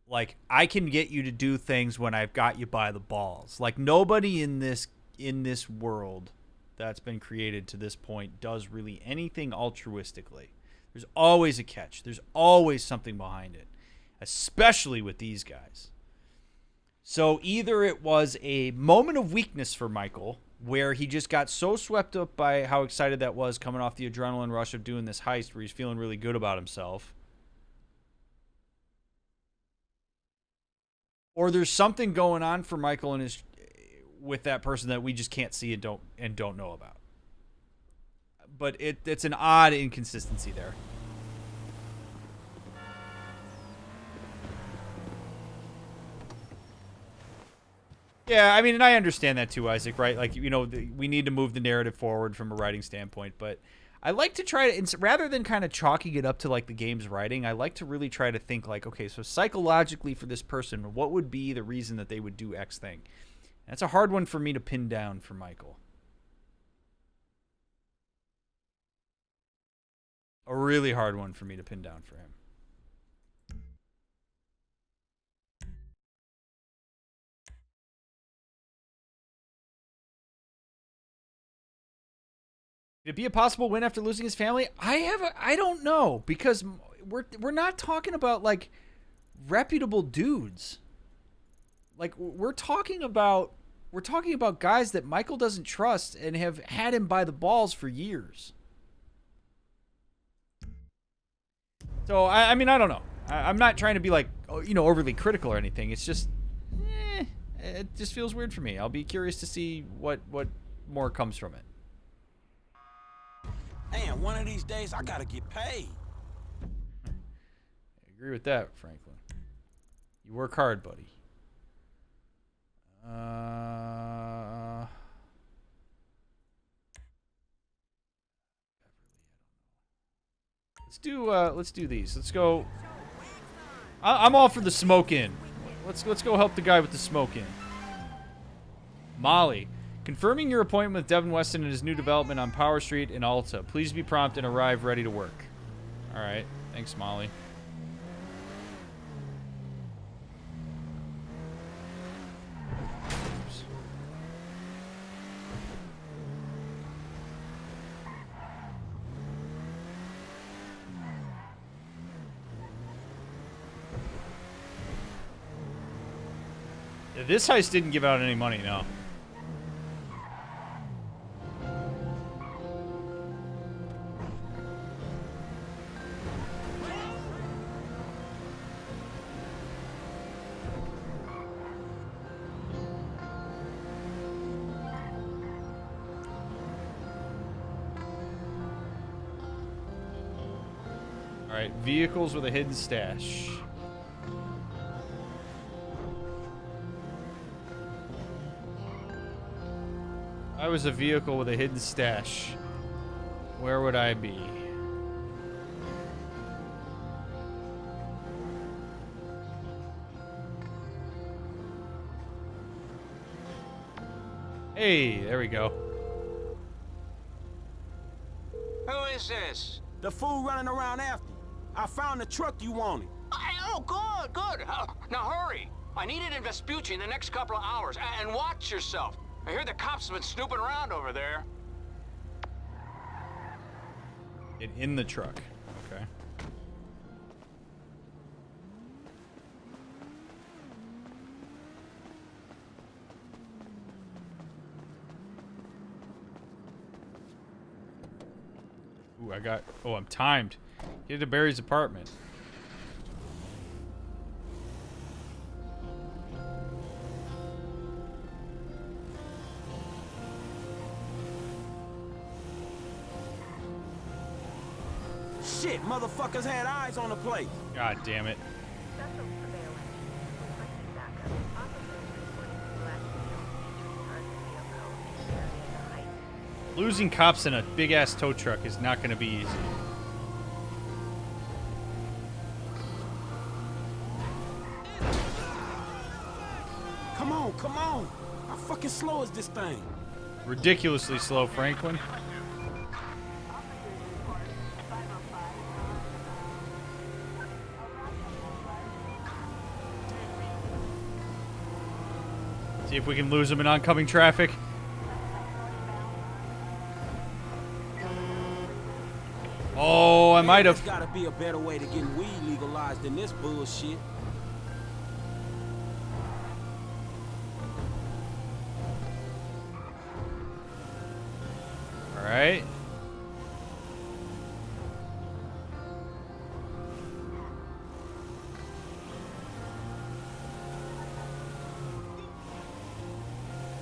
S1: Like, I can get you to do things when I've got you by the balls. Like, nobody in this world that's been created to this point does really anything altruistically. There's always a catch. There's always something behind it, especially with these guys. So either it was a moment of weakness for Michael, where he just got so swept up by how excited that was coming off the adrenaline rush of doing this heist where he's feeling really good about himself. Or there's something going on for Michael and with that person that we just can't see and don't know about. But it's an odd inconsistency there. Yeah, I mean, and I understand that too, Isaac, right? Like, you know, we need to move the narrative forward from a writing standpoint, but I like to try to, rather than kind of chalking it up to like the game's writing, I like to really try to think like, okay, so psychologically for this person, what would be the reason that they would do X thing? And that's a hard one for me to pin down for Michael. A really hard one for me to pin down for him. Could it be a possible win after losing his family? I don't know, because we're not talking about like reputable dudes. Like, we're talking about guys that Michael doesn't trust and have had him by the balls for years. So I mean, I don't know. I'm not trying to be like, you know, overly critical or anything. It's just it just feels weird for me. I'll be curious to see what more comes from it.
S7: Man, one of these days I gotta get paid.
S1: I agree with that, Franklin. You work hard, buddy. Let's do these. Let's go. I'm all for the smoke in. Let's go help the guy with the smoke in. Molly. Confirming your appointment with Devin Weston and his new development on Power Street in Alta. Please be prompt and arrive ready to work. All right. Thanks, Molly. Oops. Yeah, this heist didn't give out any money, no. Alright, vehicles with a hidden stash. If I was a vehicle with a hidden stash, where would I be? Hey, there we go.
S9: Who is this?
S7: The fool running around after you. I found the truck you wanted.
S9: Oh, good, good. Now hurry. I need it in Vespucci in the next couple of hours. And watch yourself. I hear the cops have been snooping around over there.
S1: Get in the truck. Okay. Ooh, I got... Oh, I'm timed. Get to Barry's apartment.
S7: Shit, motherfuckers had eyes on the place.
S1: God damn it. Losing cops in a big-ass tow truck is not going to be easy.
S7: Come on, come on. How fucking slow is this thing?
S1: Ridiculously slow, Franklin. See if we can lose him in oncoming traffic. Oh, I might have.
S7: There's gotta be a better way to get weed legalized than this bullshit.
S1: All right.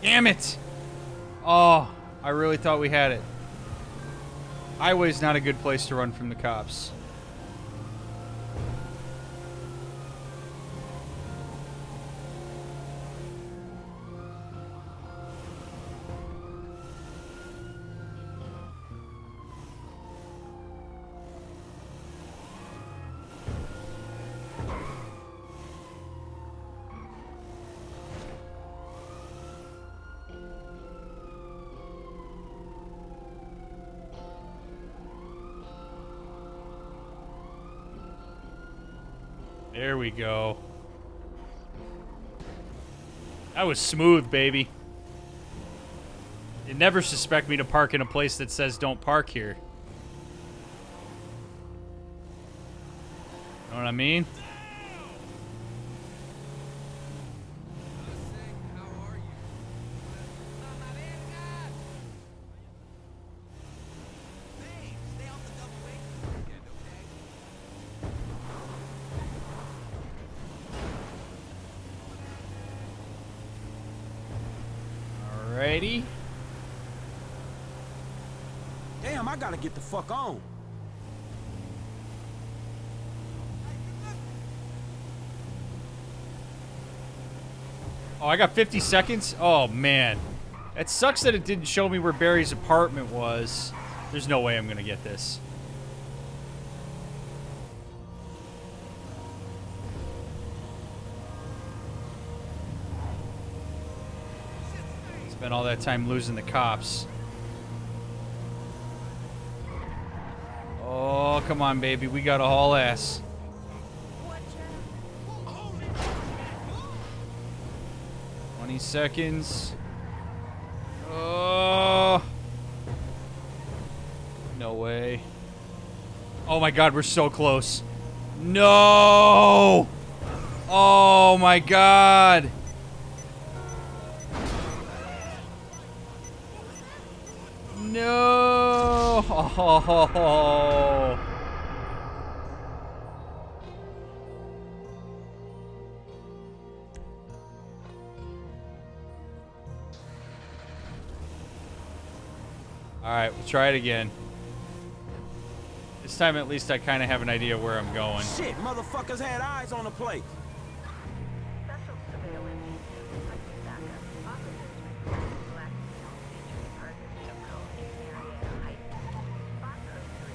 S1: Damn it! Oh, I really thought we had it. Highway's not a good place to run from the cops. There we go. That was smooth, baby. You'd never suspect me to park in a place that says don't park here. Know what I mean? Alrighty.
S7: Damn, I gotta get the fuck on.
S1: Oh, I got 50 seconds? Oh, man. It sucks that it didn't show me where Barry's apartment was. There's no way I'm gonna get this. Spent all that time losing the cops. Oh, come on, baby. We got a haul ass. 20 seconds. Oh. No way. Oh my god, we're so close. No! Oh my god. No! Oh. Alright, we'll try it again. This This time, at least, I kind of have an idea where I'm going.
S7: Shit, motherfuckers had eyes on the place.
S11: Special surveillance. Backup. Officers report black male featuring target vehicle in area heightened. Spot code 3.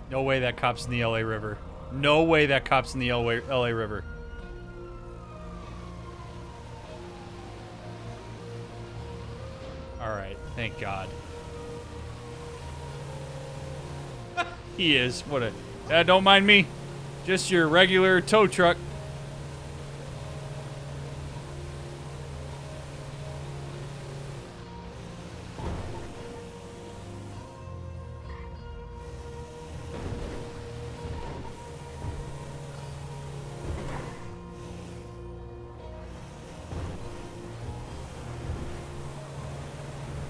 S1: No way that cop's in the LA River. No way that cop's in the LA River. Alright, thank God. He is. What a... don't mind me. Just your regular tow truck.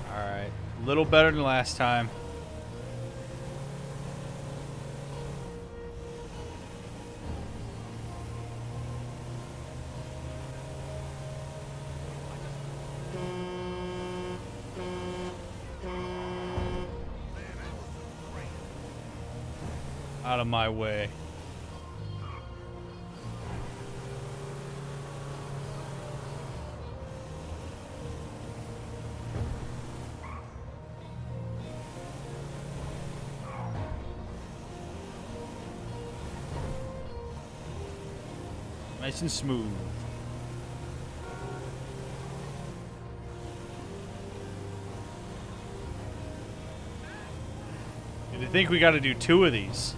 S1: Alright. A little better than last time. Out of my way. Nice and smooth. I think we got to do 2 of these.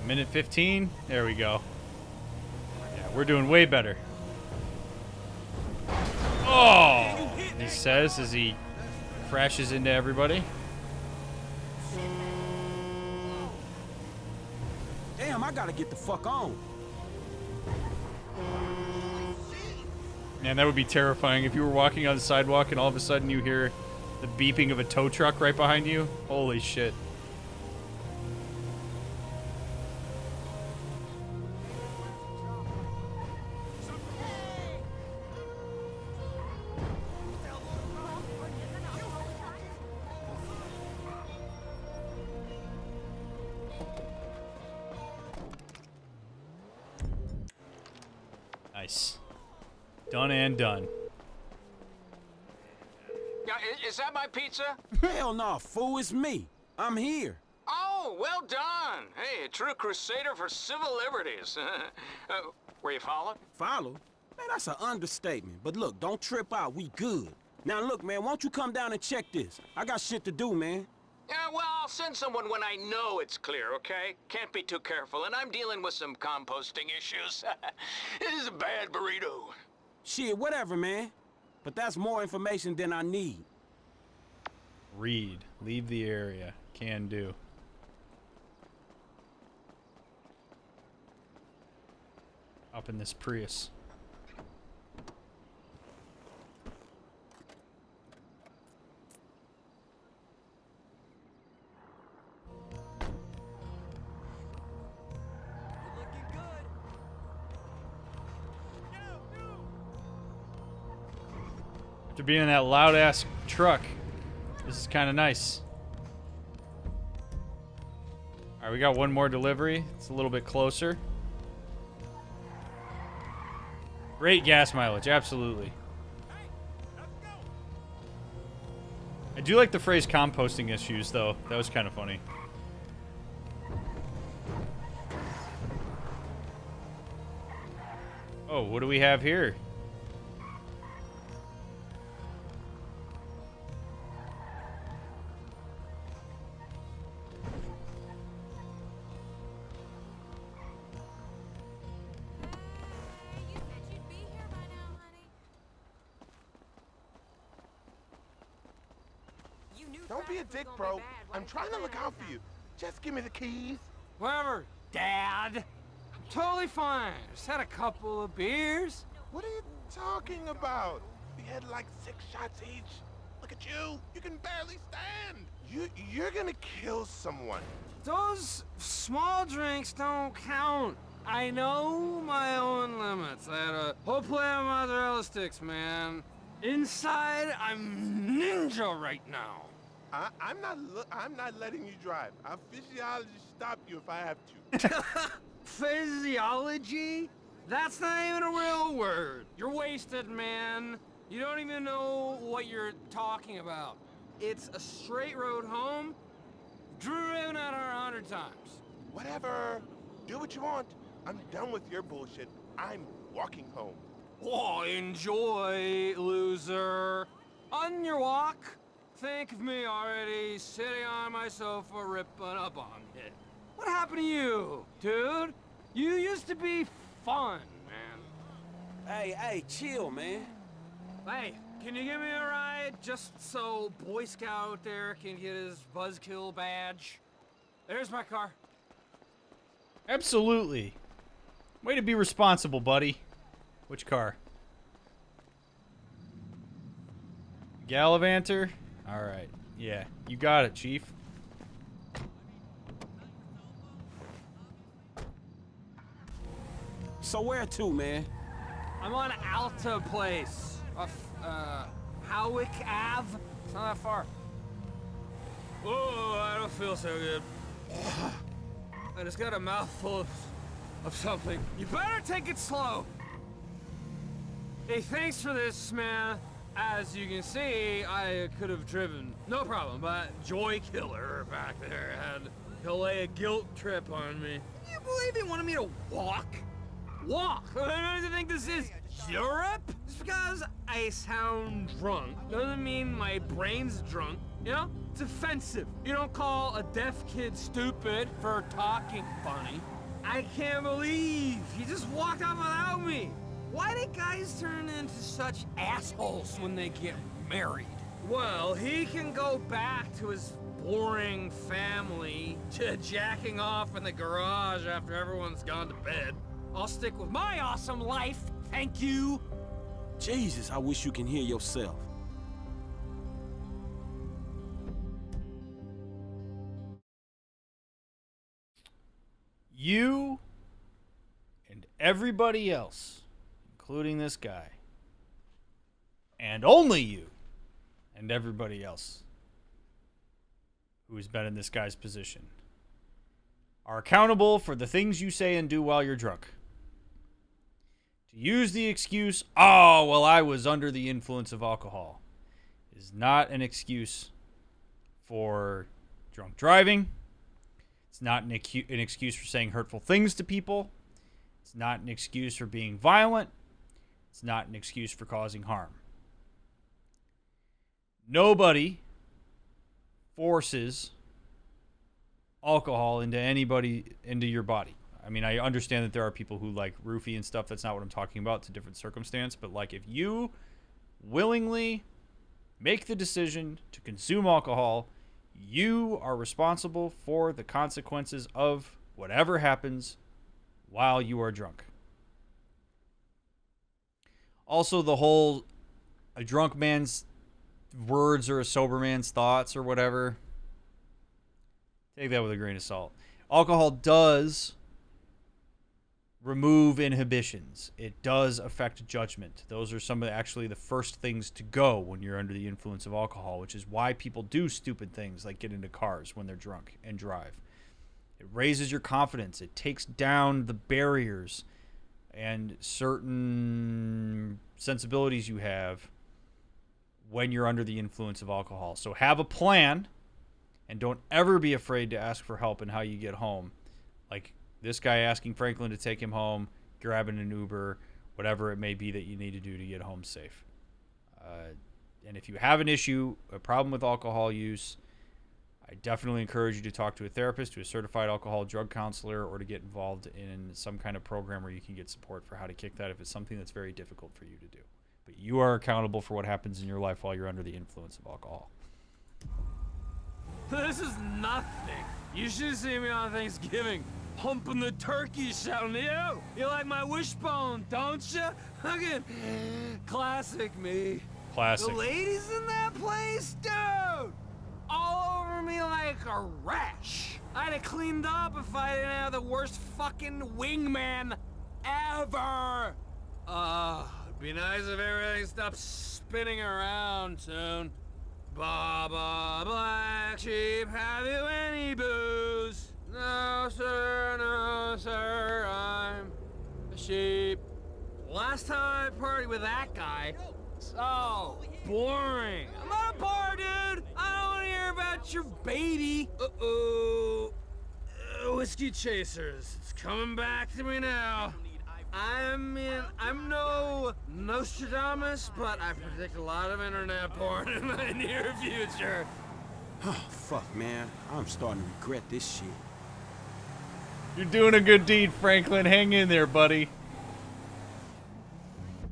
S1: Minute 15. There we go. Yeah, we're doing way better. Oh! He says as he crashes into everybody.
S7: Damn, I gotta get the fuck on.
S1: Man, that would be terrifying if you were walking on the sidewalk and all of a sudden you hear the beeping of a tow truck right behind you. Holy shit. Nice. Done and done.
S12: Yeah, is that my pizza?
S7: Hell no, fool, it's me. I'm here.
S12: Oh, well done. Hey, a true crusader for civil liberties. Were you followed?
S7: Follow? Man, that's an understatement. But look, don't trip out. We good. Now look, man, why don't you come down and check this? I got shit to do, man.
S12: Yeah, well, I'll send someone when I know it's clear, okay? Can't be too careful, and I'm dealing with some composting issues. This is a bad burrito.
S7: Shit, whatever, man. But that's more information than I need.
S1: Read. Leave the area. Can do. Up in this Prius. After being in that loud ass truck, this is kind of nice. Alright, we got one more delivery. It's a little bit closer. Great gas mileage, absolutely. I do like the phrase composting issues, though. That was kind of funny. Oh, what do we have here?
S10: Don't be a dick, bro. I'm trying to look out for you. Just give me the keys.
S13: Whatever, Dad. I'm totally fine. Just had a couple of beers.
S10: What are you talking about? We had like 6 shots each. Look at you. You can barely stand. You're gonna kill someone.
S13: Those small drinks don't count. I know my own limits. I had a whole plate of mozzarella sticks, man. Inside, I'm ninja right now.
S10: I'm not letting you drive. Our physiologist stop you if I have to.
S13: Physiology? That's not even a real word. You're wasted, man. You don't even know what you're talking about. It's a straight road home, driven at her 100 times.
S10: Whatever. Do what you want. I'm done with your bullshit. I'm walking home.
S13: Oh, enjoy, loser. On your walk, think of me already sitting on my sofa ripping a bong hit. What happened to you, dude? You used to be fun, man.
S7: Hey, chill, man.
S13: Hey, can you give me a ride just so Boy Scout there can get his buzzkill badge? There's my car.
S1: Absolutely. Way to be responsible, buddy. Which car? Gallivanter? Alright. Yeah, you got it, Chief.
S7: So where to, man?
S13: I'm on Alta Place. Off, Howick Ave. It's not that far. Oh, I don't feel so good. I just got a mouthful of something. You better take it slow. Hey, thanks for this, man. As you can see, I could have driven. No problem, but Joy Killer back there had to lay a guilt trip on me. Can you believe he wanted me to walk? Walk? What do you think this is? Europe? Just because I sound drunk doesn't mean my brain's drunk, you know? It's offensive. You don't call a deaf kid stupid for talking funny. I can't believe he just walked off without me. Why do guys turn into such assholes when they get married? Well, he can go back to his boring family to jacking off in the garage after everyone's gone to bed. I'll stick with my awesome life, thank you.
S7: Jesus, I wish you can hear yourself.
S1: You and everybody else, including this guy, and only you and everybody else who has been in this guy's position, are accountable for the things you say and do while you're drunk. To use the excuse, oh, well, I was under the influence of alcohol, is not an excuse for drunk driving. It's not an excuse for saying hurtful things to people. It's not an excuse for being violent. It's not an excuse for causing harm. Nobody forces alcohol into your body. I mean, I understand that there are people who like roofie and stuff. That's not what I'm talking about. It's a different circumstance. But like, if you willingly make the decision to consume alcohol, you are responsible for the consequences of whatever happens while you are drunk. Also, the whole a drunk man's words or a sober man's thoughts or whatever, take that with a grain of salt. Alcohol does remove inhibitions. It does affect judgment. Those are some of the first things to go when you're under the influence of alcohol, which is why people do stupid things like get into cars when they're drunk and drive. It raises your confidence. It takes down the barriers and certain sensibilities you have when you're under the influence of alcohol. So have a plan, and don't ever be afraid to ask for help in how you get home. Like this guy asking Franklin to take him home, grabbing an Uber, whatever it may be that you need to do to get home safe. And if you have an issue, a problem with alcohol use, I definitely encourage you to talk to a therapist, to a certified alcohol drug counselor, or to get involved in some kind of program where you can get support for how to kick that if it's something that's very difficult for you to do. But you are accountable for what happens in your life while you're under the influence of alcohol.
S13: This is nothing. You should see me on Thanksgiving, pumping the turkey, shouting, "Yo, you like my wishbone, don't you?" Fucking classic me.
S1: Classic.
S13: The ladies in that place, dude, all over me like a rash. I'd have cleaned up if I didn't have the worst fucking wingman ever. It'd be nice if everything stopped spinning around soon. Baba Black Sheep, have you any booze? No, sir, I'm a sheep. Last time I partied with that guy, so boring. I'm not a bar, dude. I don't want to hear about your baby. Uh-oh. Whiskey chasers, it's coming back to me now. I mean, I'm no Nostradamus, but I predict a lot of internet porn in my near future.
S7: Oh, fuck, man. I'm starting to regret this shit.
S1: You're doing a good deed, Franklin. Hang in there, buddy.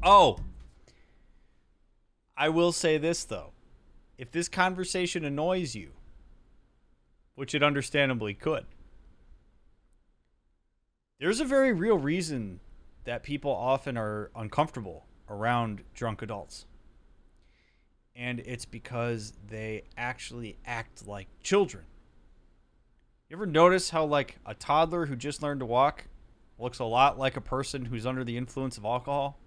S1: Oh. I will say this, though. If this conversation annoys you, which it understandably could, there's a very real reason that people often are uncomfortable around drunk adults. And it's because they actually act like children. You ever notice how, like, a toddler who just learned to walk looks a lot like a person who's under the influence of alcohol?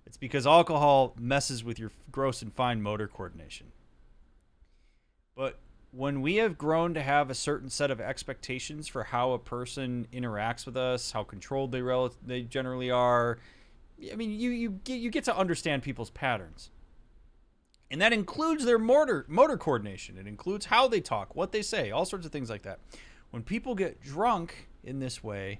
S1: It's because alcohol messes with your gross and fine motor coordination. But when we have grown to have a certain set of expectations for how a person interacts with us, how controlled they generally are, I mean, you get to understand people's patterns. And that includes their motor coordination. It includes how they talk, what they say, all sorts of things like that. When people get drunk in this way,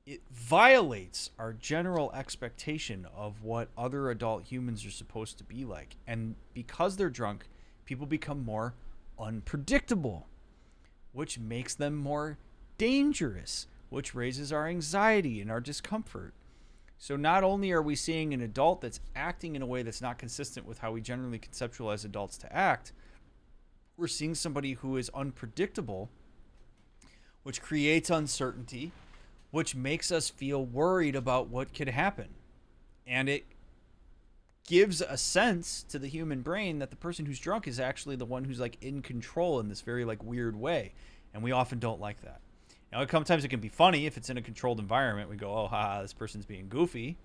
S1: it violates our general expectation of what other adult humans are supposed to be like. And because they're drunk, people become more unpredictable, which makes them more dangerous, which raises our anxiety and our discomfort. So not only are we seeing an adult that's acting in a way that's not consistent with how we generally conceptualize adults to act, we're seeing somebody who is unpredictable, which creates uncertainty, which makes us feel worried about what could happen. And it gives a sense to the human brain that the person who's drunk is actually the one who's like in control in this very like weird way. And we often don't like that. Now, sometimes it can be funny if it's in a controlled environment. We go, oh, haha, this person's being goofy.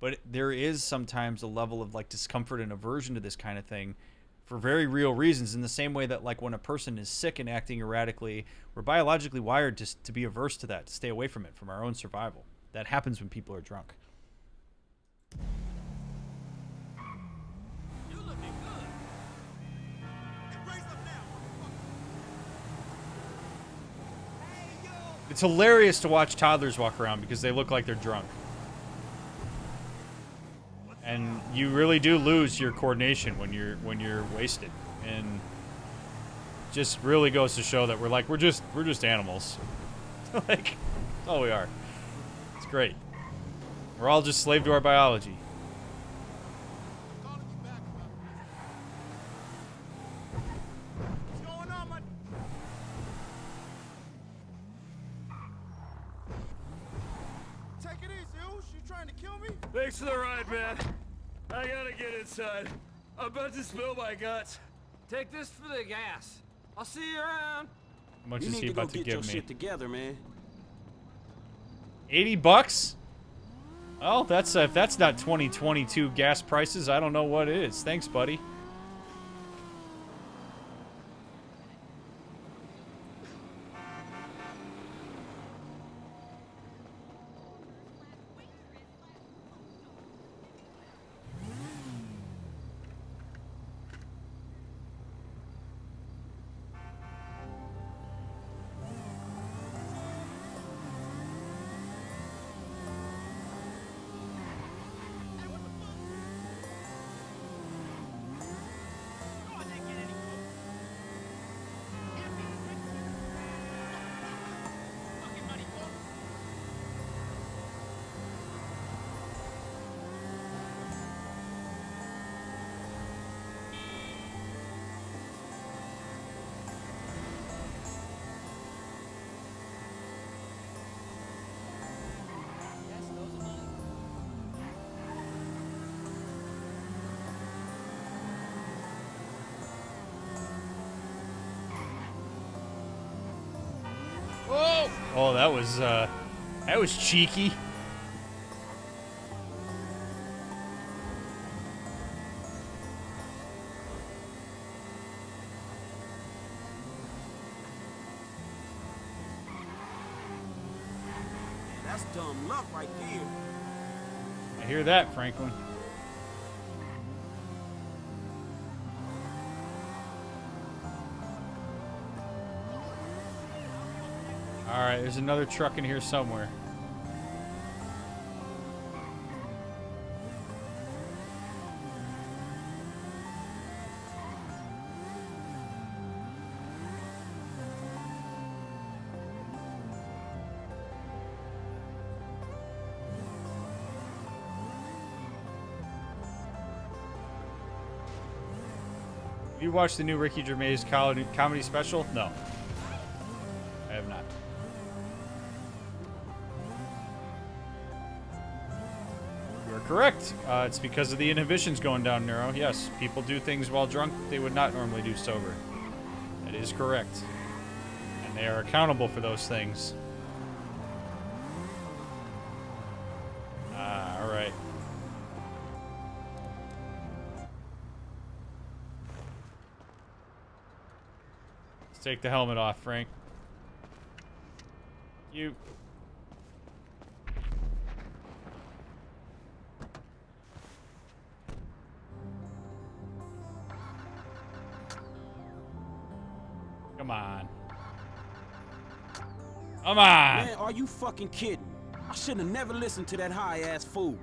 S1: But there is sometimes a level of like discomfort and aversion to this kind of thing for very real reasons, in the same way that like when a person is sick and acting erratically, we're biologically wired to be averse to that, to stay away from it, from our own survival. That happens when people are drunk. It's hilarious to watch toddlers walk around because they look like they're drunk. And you really do lose your coordination when you're wasted. And just really goes to show that we're just animals. Like, that's all we are. It's great. We're all just slave to our biology.
S13: Thanks for the ride, man. I gotta get inside. I'm about to spill my guts. Take this for the gas. I'll see you around.
S1: How much
S7: You
S1: is
S7: need
S1: he
S7: to go
S1: about to
S7: get
S1: give
S7: your
S1: me?
S7: shit together, man.
S1: $80? Well, if that's not 2022 gas prices, I don't know what is. Thanks, buddy. Oh, that was cheeky.
S7: That's dumb luck right there.
S1: I hear that, Franklin. All right, there's another truck in here somewhere. Have you watched the new Ricky Gervais comedy special? No. I have not. You are correct. It's because of the inhibitions going down, Neuro. Yes, people do things while drunk they would not normally do sober. That is correct. And they are accountable for those things. All right. Let's take the helmet off, Frank. You. Come on. Come on.
S7: Man, are you fucking kidding? I should have never listened to that high-ass fool.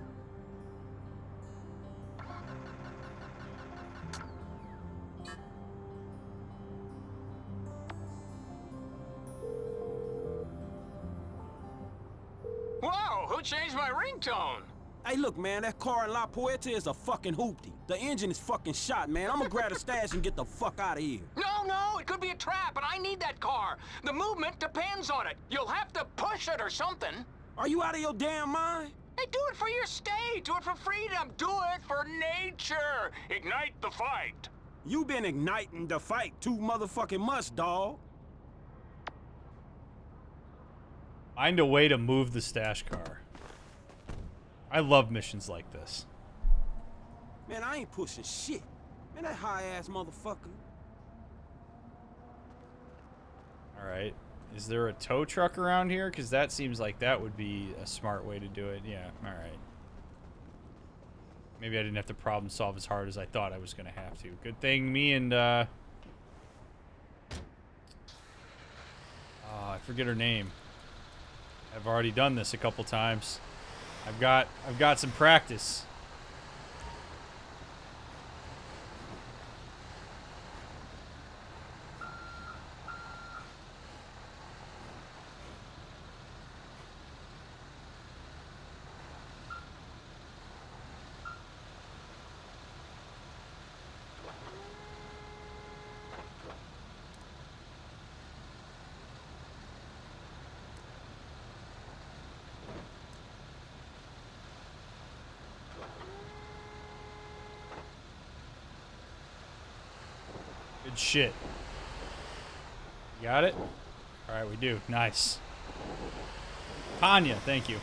S12: Whoa, who changed my ringtone?
S7: Hey, look, man, that car in La Puerta is a fucking hoopty. The engine is fucking shot, man. I'm gonna grab the stash and get the fuck out of here.
S12: No, it could be a trap, and I need that car. The movement depends on it. You'll have to push it or something.
S7: Are you out of your damn mind?
S12: Hey, do it for your state. Do it for freedom. Do it for nature. Ignite the fight.
S7: You been igniting the fight too motherfucking much, dawg.
S1: Find a way to move the stash car. I love missions like this.
S7: Man, I ain't pushing shit. Man, that high-ass motherfucker.
S1: Alright. Is there a tow truck around here? Because that seems like that would be a smart way to do it. Yeah, alright. Maybe I didn't have to problem solve as hard as I thought I was going to have to. Good thing me and, I forget her name. I've already done this a couple times. I've got some practice. Good shit. You got it? Alright, we do. Nice. Tanya, thank you.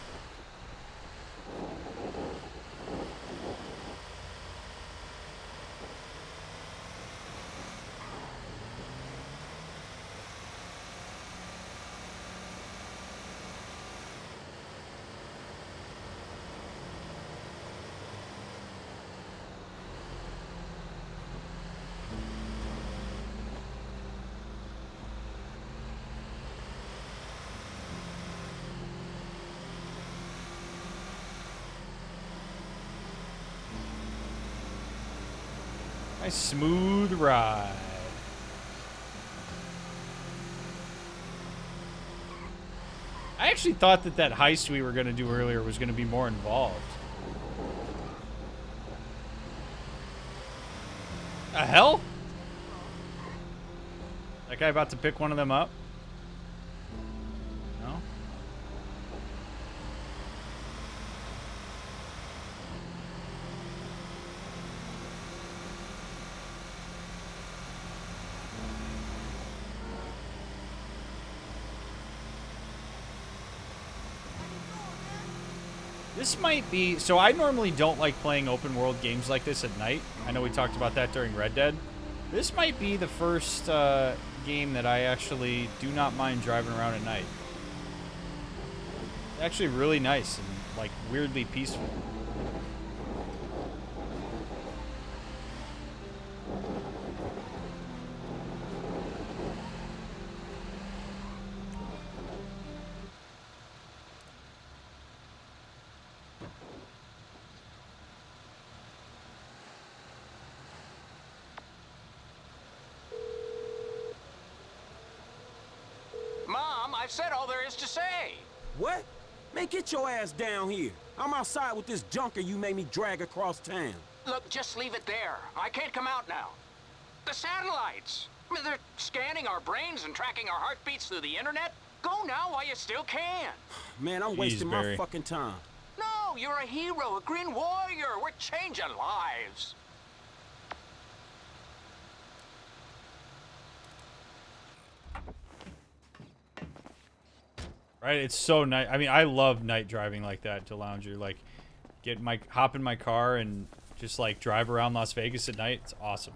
S1: Nice smooth ride. I actually thought that heist we were going to do earlier was going to be more involved. The hell? That guy about to pick one of them up? No? This might be... So I normally don't like playing open world games like this at night. I know we talked about that during Red Dead. This might be the first game that I actually do not mind driving around at night. Actually really nice and, like, weirdly peaceful.
S7: Mom, I've said all there is to say. What? Man, get your ass down here. I'm outside with this junker you made me drag across town.
S14: Look, just leave it there. I can't come out now. The satellites. I mean, they're scanning our brains and tracking our heartbeats through the internet. Go now while you still can.
S7: Man, I'm wasting my fucking time.
S14: No, you're a hero, a green warrior. We're changing lives.
S1: Right? It's so nice. I mean, I love night driving like that to Lounger. Like, hop in my car and just, like, drive around Las Vegas at night. It's awesome.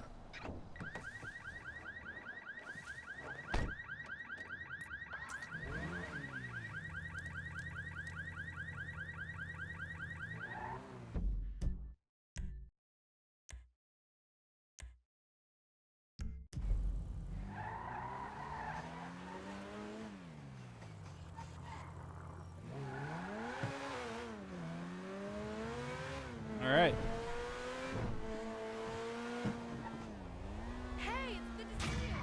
S1: All right.
S4: Hey, it's good to see you.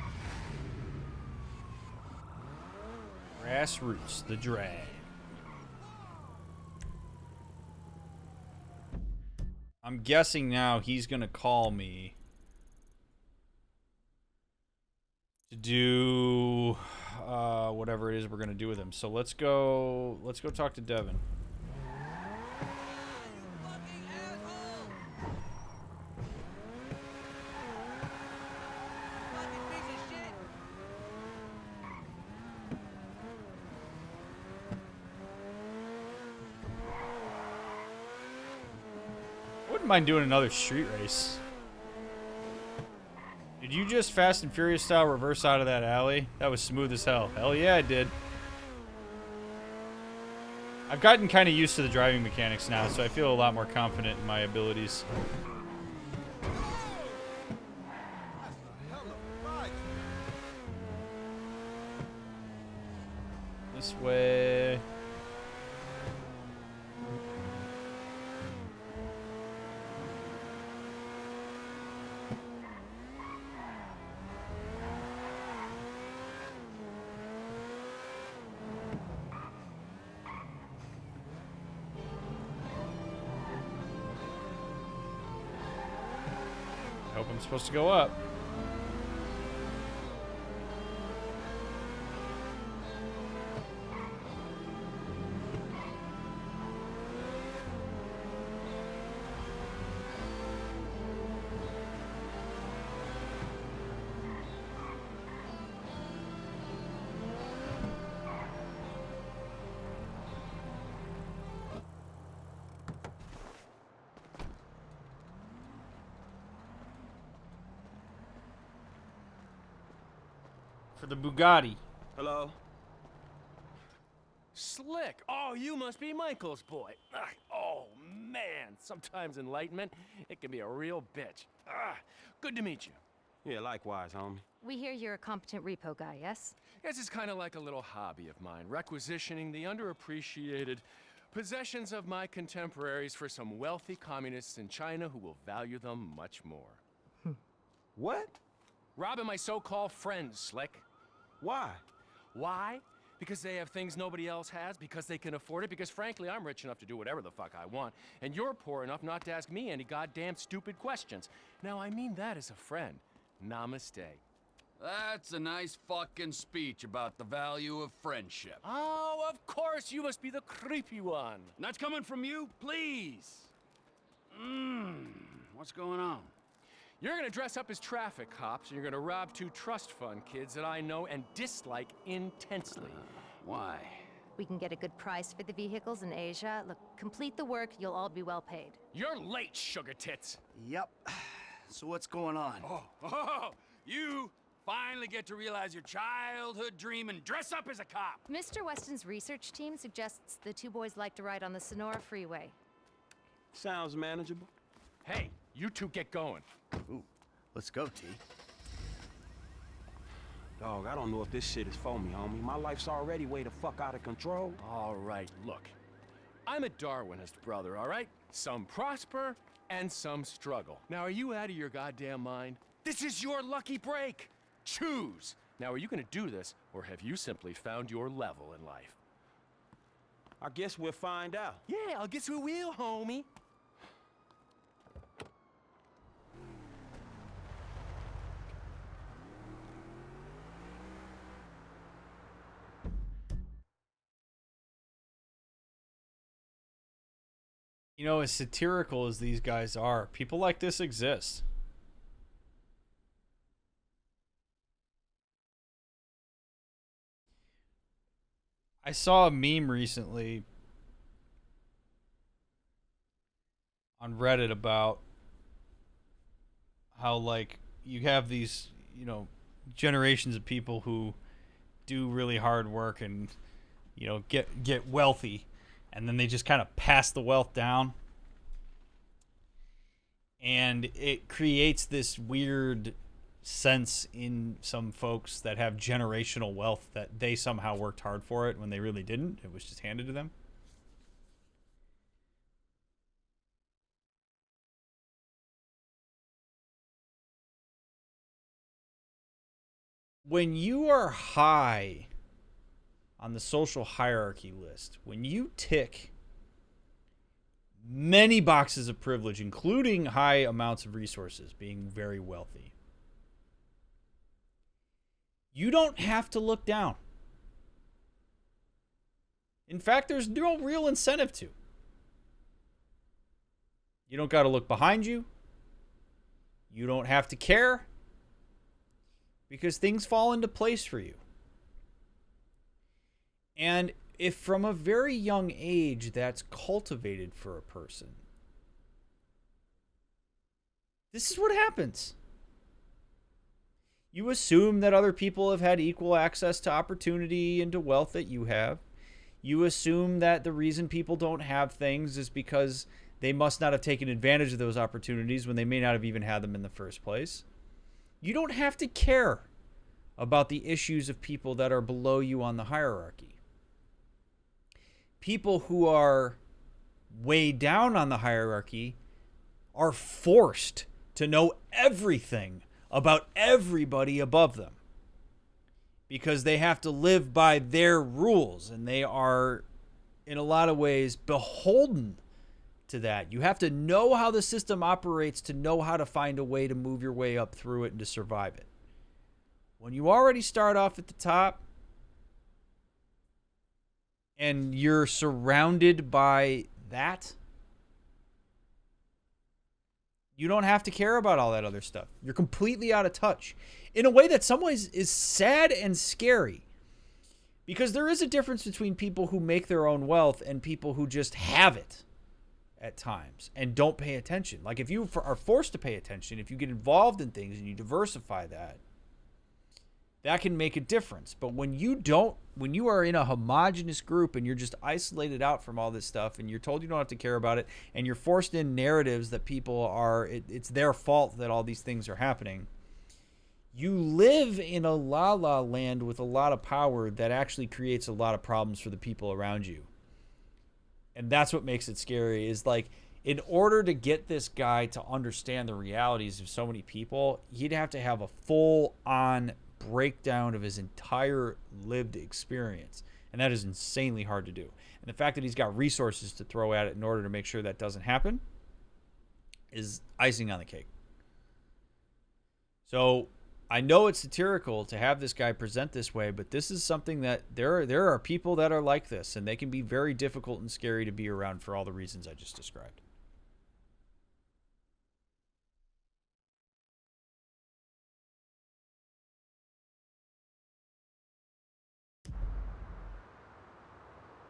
S1: Grassroots, the drag. I'm guessing now he's gonna call me to do whatever it is we're gonna do with him. So let's go talk to Devin. Wouldn't mind doing another street race. Did you just Fast and Furious style reverse out of that alley? That was smooth as hell. Hell yeah, I did. I've gotten kind of used to the driving mechanics now, so I feel a lot more confident in my abilities. This way. I hope I'm supposed to go up. For the Bugatti.
S7: Hello?
S12: Slick. Oh, you must be Michael's boy. Oh, man. Sometimes enlightenment, it can be a real bitch. Good to meet you.
S7: Yeah, likewise, homie.
S15: We hear you're a competent repo guy, yes?
S12: Yes, it's kind of like a little hobby of mine, requisitioning the underappreciated possessions of my contemporaries for some wealthy communists in China who will value them much more.
S7: What?
S12: Robbing my so-called friends, Slick.
S7: Why?
S12: Why? Because they have things nobody else has, because they can afford it, because frankly, I'm rich enough to do whatever the fuck I want, and you're poor enough not to ask me any goddamn stupid questions. Now, I mean that as a friend. Namaste.
S8: That's a nice fucking speech about the value of friendship.
S12: Oh, of course, you must be the creepy one.
S8: And that's coming from you? Please. What's going on?
S12: You're gonna dress up as traffic cops, and you're gonna rob two trust fund kids that I know and dislike intensely.
S8: Why?
S15: We can get a good price for the vehicles in Asia. Look, complete the work, you'll all be well paid.
S8: You're late, sugar tits.
S3: Yep. So what's going on?
S8: Oh, you finally get to realize your childhood dream and dress up as a cop.
S15: Mr. Weston's research team suggests the two boys like to ride on the Sonora Freeway.
S7: Sounds manageable.
S12: Hey, you two get going.
S3: Ooh, let's go, T.
S7: Dog, I don't know if this shit is for me, homie. My life's already way the fuck out of control.
S12: All right, look. I'm a Darwinist, brother, all right? Some prosper and some struggle. Now, are you out of your goddamn mind? This is your lucky break. Choose. Now, are you gonna do this, or have you simply found your level in life?
S7: I guess we'll find out.
S12: Yeah, I guess we will, homie.
S1: You know, as satirical as these guys are, people like this exist. I saw a meme recently on Reddit about how, like, you have these, you know, generations of people who do really hard work and, you know, get wealthy, and then they just kind of pass the wealth down, and it creates this weird sense in some folks that have generational wealth that they somehow worked hard for it when they really didn't. It was just handed to them. When you are high on the social hierarchy list, when you tick many boxes of privilege, including high amounts of resources, being very wealthy, you don't have to look down. In fact, there's no real incentive to. You don't got to look behind you. You don't have to care, because things fall into place for you. And if from a very young age that's cultivated for a person, this is what happens. You assume that other people have had equal access to opportunity and to wealth that you have. You assume that the reason people don't have things is because they must not have taken advantage of those opportunities when they may not have even had them in the first place. You don't have to care about the issues of people that are below you on the hierarchy. People who are way down on the hierarchy are forced to know everything about everybody above them, because they have to live by their rules, and they are, in a lot of ways, beholden to that. You have to know how the system operates to know how to find a way to move your way up through it and to survive it. When you already start off at the top and you're surrounded by that, you don't have to care about all that other stuff. You're completely out of touch in a way that some ways is sad and scary, because there is a difference between people who make their own wealth and people who just have it at times and don't pay attention. Like, if you are forced to pay attention, if you get involved in things and you diversify that can make a difference. But when you don't, when you are in a homogenous group and you're just isolated out from all this stuff and you're told you don't have to care about it, and you're forced in narratives that people are, it's their fault that all these things are happening, you live in a la-la land with a lot of power that actually creates a lot of problems for the people around you. And that's what makes it scary, is like, in order to get this guy to understand the realities of so many people, he'd have to have a full-on breakdown of his entire lived experience, and that is insanely hard to do. And the fact that he's got resources to throw at it in order to make sure that doesn't happen is icing on the cake. So I know it's satirical to have this guy present this way, but this is something that there are people that are like this, and they can be very difficult and scary to be around for all the reasons I just described.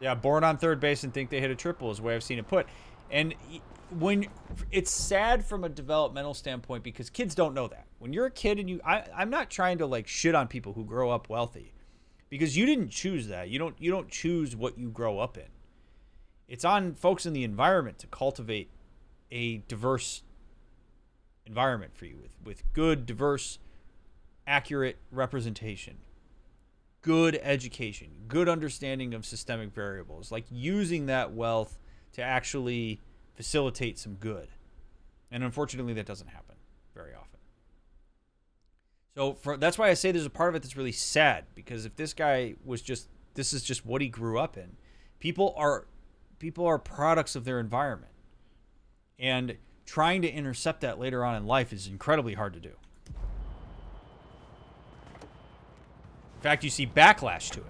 S1: Yeah, born on third base and think they hit a triple is the way I've seen it put. And when it's sad from a developmental standpoint because kids don't know that. When you're a kid and I'm not trying to like shit on people who grow up wealthy because you didn't choose that. You don't choose what you grow up in. It's on folks in the environment to cultivate a diverse environment for you with good, diverse, accurate representation, good education, good understanding of systemic variables, like using that wealth to actually facilitate some good. And unfortunately, that doesn't happen very often. So that's why I say there's a part of it that's really sad, because if this guy was this is just what he grew up in. People are products of their environment. And trying to intercept that later on in life is incredibly hard to do. In fact, you see backlash to it.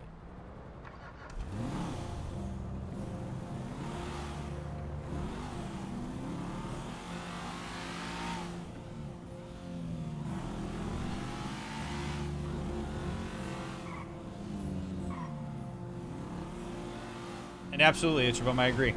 S1: And absolutely, it's from I agree.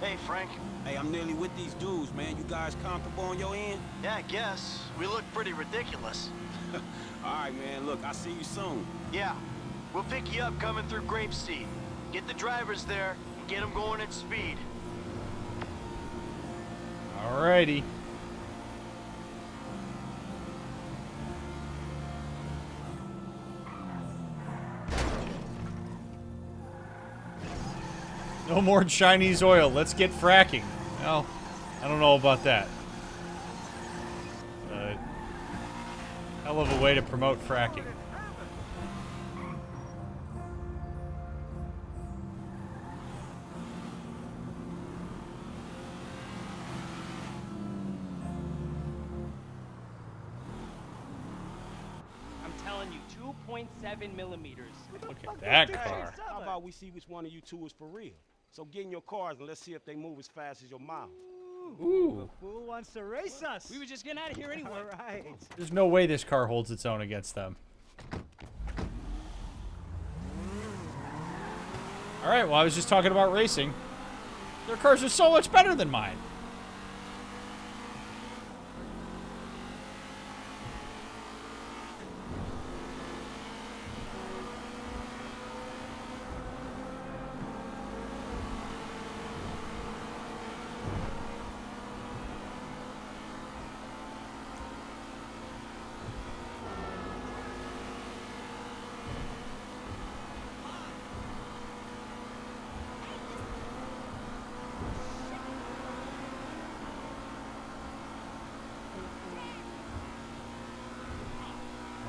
S3: Hey, Frank.
S7: Hey, I'm nearly with these dudes, man. You guys comfortable on your end?
S3: Yeah, I guess. We look pretty ridiculous.
S7: All right, man. Look, I'll see you soon.
S3: Yeah. We'll pick you up coming through Grapeseed. Get the drivers there and get them going at speed.
S1: Alrighty. No more Chinese oil. Let's get fracking. Well, I don't know about that. Hell of a way to promote fracking.
S16: I'm telling you, 2.7 millimeters.
S1: Look at that car.
S7: How about we see which one of you two is for real? So get in your cars and let's see if they move as fast as your mouth.
S1: Ooh.
S17: The fool wants to race us.
S16: We were just getting out of here anyway.
S17: All right.
S1: There's no way this car holds its own against them. Alright, well, I was just talking about racing. Their cars are so much better than mine.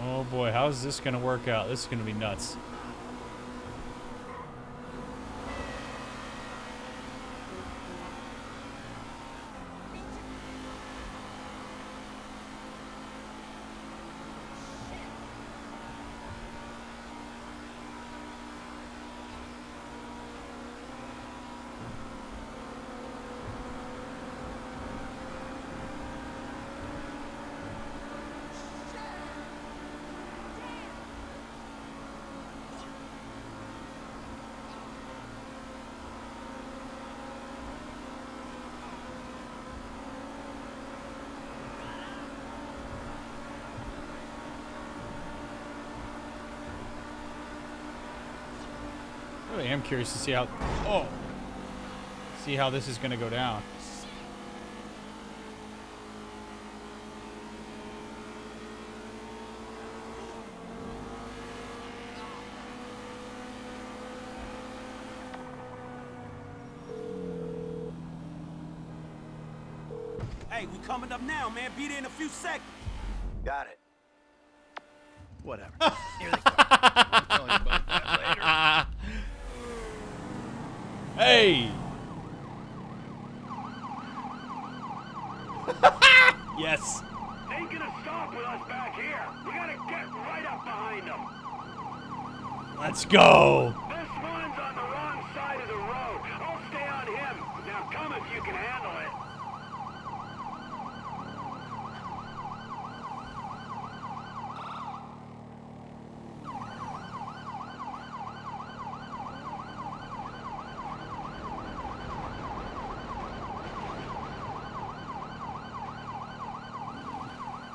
S1: Oh boy, how's this gonna work out? This is gonna be nuts. Really am curious to see how... Oh! See how this is gonna go down.
S7: Hey, we coming up now, man. Be there in a few seconds.
S3: Got it. Whatever. Here they come. I'll tell you about that later.
S1: Hey! Yes.
S9: Ain't gonna stop with us back here. We gotta get right up behind them.
S1: Let's go.
S9: This one's on the wrong side of the road. I'll stay on him. Now come if you can handle it.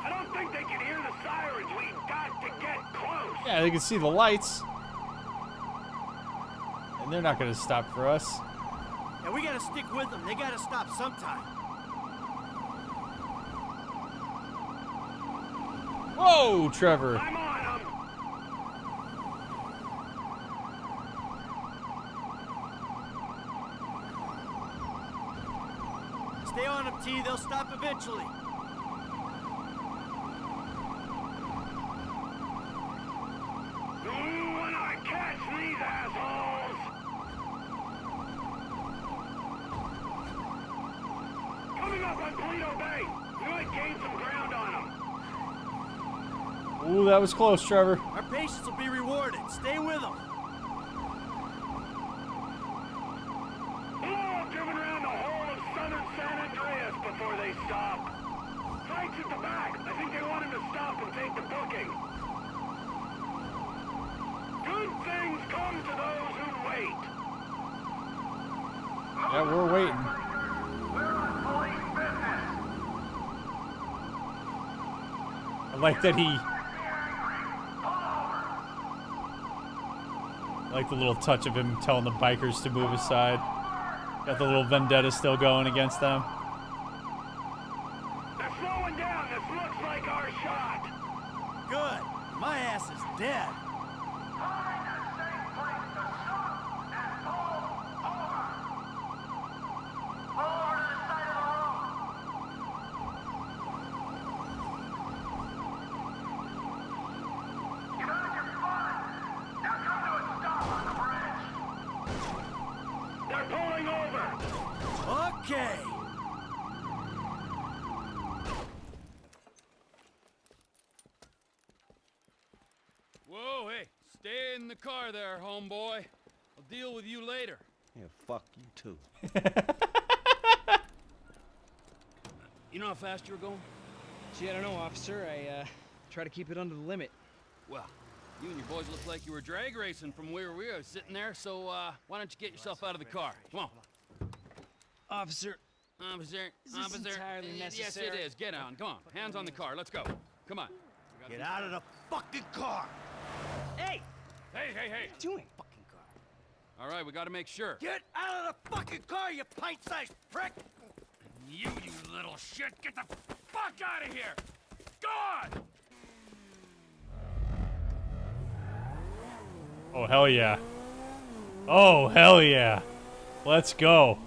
S9: I don't think they can hear the sirens. We got to get close.
S1: Yeah, they can see the lights. And they're not gonna stop for us.
S3: Yeah, we gotta stick with them. They gotta stop sometime.
S1: Whoa, Trevor.
S9: I'm on 'em.
S3: Stay on them, T. They'll stop eventually.
S9: When I catch these assholes! Coming up on Toledo Bay! We might gain some ground on them.
S1: Ooh, that was close, Trevor.
S3: Our patience will be rewarded. Stay with them.
S9: We'll have driven around the whole of southern San Andreas before they stop. Frank's at the back. I think they want him to stop and take the booking. Good things come to those who wait.
S1: Yeah, we're waiting.
S9: We're on police business.
S1: I like that he... I like the little touch of him telling the bikers to move aside. Got the little vendetta still going against them.
S9: They're slowing down. This looks like our shot.
S3: Good. My ass is dead.
S9: Find a safe place to stop and pull over. Pull over to the side of the road. You got your fun. Now come to a stop on the bridge. They're pulling over.
S3: Okay.
S8: Whoa, hey, stay in the car there, homeboy. I'll deal with you later.
S17: Yeah, fuck you too.
S8: You know how fast you were going?
S16: Gee, I don't know, officer. I try to keep it under the limit.
S8: Well, you and your boys look like you were drag racing from where we were sitting there, so why don't you get yourself out of the car? Come on.
S16: Officer,
S8: Officer,
S16: is this entirely necessary?
S8: Yes, it is. Get on. Come on. Hands on the car. Let's go. Come on.
S3: Get out of the fucking car.
S16: Hey!
S8: Hey, hey, hey.
S16: What are you doing? Fucking car.
S8: All right, we got to make sure.
S3: Get out of the fucking car, you pint-sized prick!
S8: You little shit. Get the fuck out of here. Go on.
S1: Oh, hell yeah. Oh, hell yeah. Let's go.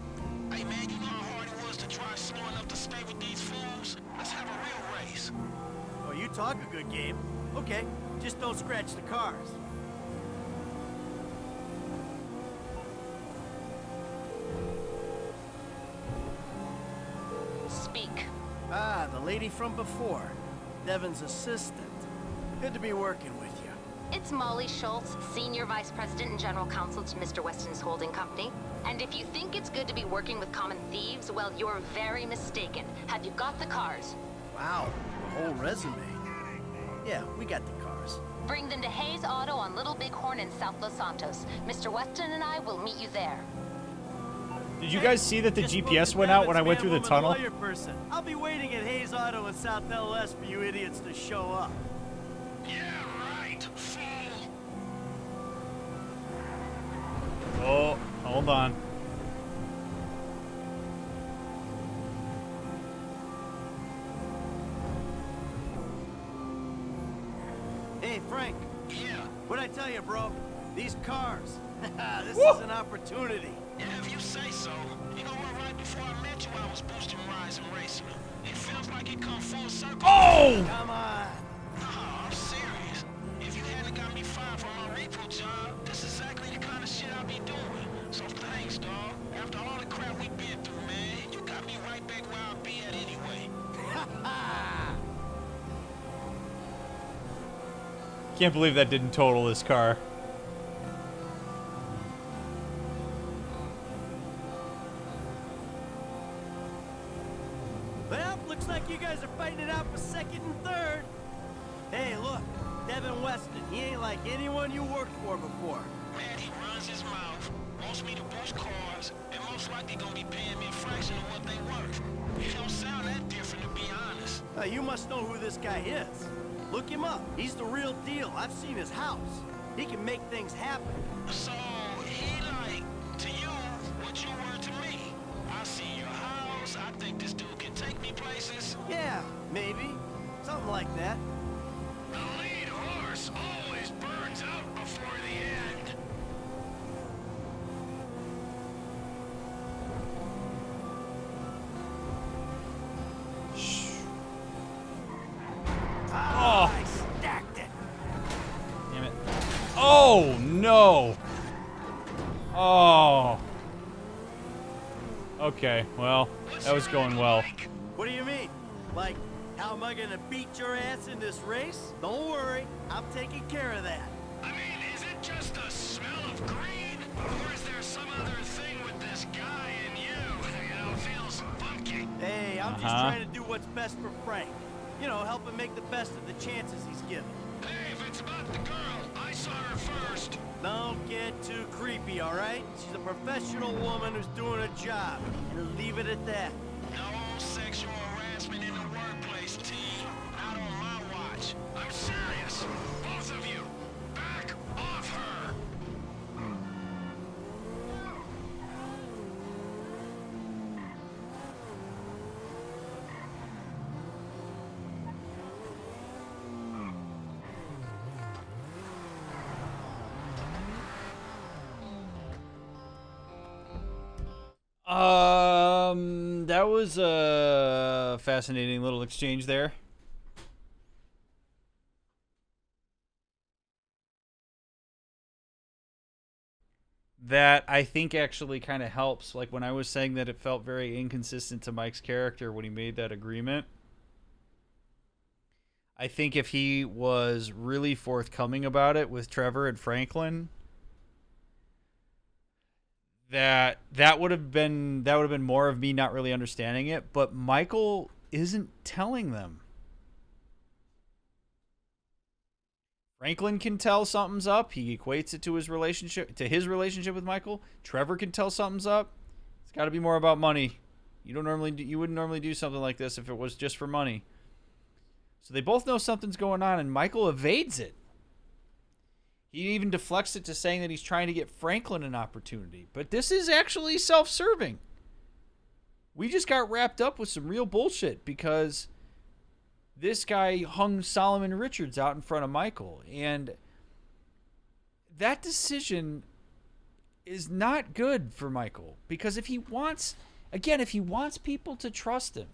S9: Hey man, you know how hard it was to try slowing up to stay with these fools? Let's have a real race.
S3: Oh, you talk a good game. Okay, just don't scratch the cars.
S4: Speak.
S3: Ah, the lady from before. Devin's assistant. Good to be working with you.
S15: It's Molly Schultz, Senior Vice President and General Counsel to Mr. Weston's holding company. And if you think it's good to be working with common thieves, well, you're very mistaken. Have you got the cars?
S3: Wow, the whole resume. Yeah, we got the cars.
S15: Bring them to Hayes Auto on Little Bighorn in South Los Santos. Mr. Weston and I will meet you there.
S1: Did you guys see that the GPS went out when I went through the tunnel?
S3: Lawyer person. I'll be waiting at Hayes Auto in South LS for you idiots to show up.
S9: Yeah, right, fool.
S1: Oh, hold on.
S3: tell you, bro, these cars, this is an opportunity.
S9: Yeah, if you say so. You know what, right before I met you, I was boosting rides and racing them. It feels like it come full circle.
S1: Oh!
S3: Come on.
S9: No, I'm serious. If you hadn't got me fired from my repo job, this is exactly the kind of shit I'll be doing. So thanks, dawg. After all the crap we've been through, man, you got me right back where I'll be at anyway.
S1: Can't believe that didn't total this car.
S3: Well, looks like you guys are fighting it out for second and third. Hey, look, Devin Weston, he ain't like anyone you worked for before.
S9: Man, he runs his mouth, wants me to boost cars, and most likely gonna be paying me a fraction of what they worth. It don't sound that different, to be honest.
S3: You must know who this guy is. Look him up. He's the real deal. I've seen his house. He can make things happen.
S9: So, he like, to you, what you were to me. I see your house, I think this dude can take me places.
S3: Yeah, maybe. Something like that.
S9: The lead horse always burns out before the end.
S1: Oh.
S3: I stacked it.
S1: Damn it. Oh, no. Oh. Okay, well, that was going well.
S3: What do you mean? Like, how am I gonna beat your ass in this race? Don't worry, I'm taking care of that.
S9: I mean, is it just the smell of green? Or is there some other thing with this guy and you? You know, feels funky.
S3: Hey, I'm just trying to do what's best for Frank. You know, help him make the best of the chances he's given.
S9: Hey, if it's about the girl, I saw her first.
S3: Don't get too creepy, all right? She's a professional woman who's doing a job. And leave it at that.
S9: No sexual harassment in the workplace, T. Not on my watch. I'm serious. Both of you, back off her.
S1: That was a fascinating little exchange there. That I think actually kind of helps. Like when I was saying that it felt very inconsistent to Mike's character when he made that agreement. I think if he was really forthcoming about it with Trevor and Franklin, that would have been more of me not really understanding it, but Michael isn't telling them. Franklin can tell something's up. He equates it to his relationship with Michael. Trevor can tell something's up. It's got to be more about money. You wouldn't normally do something like this if it was just for money. So they both know something's going on, and Michael evades it. He even deflects it to saying that he's trying to get Franklin an opportunity. But this is actually self-serving. We just got wrapped up with some real bullshit because this guy hung Solomon Richards out in front of Michael. And that decision is not good for Michael. Because if he wants people to trust him,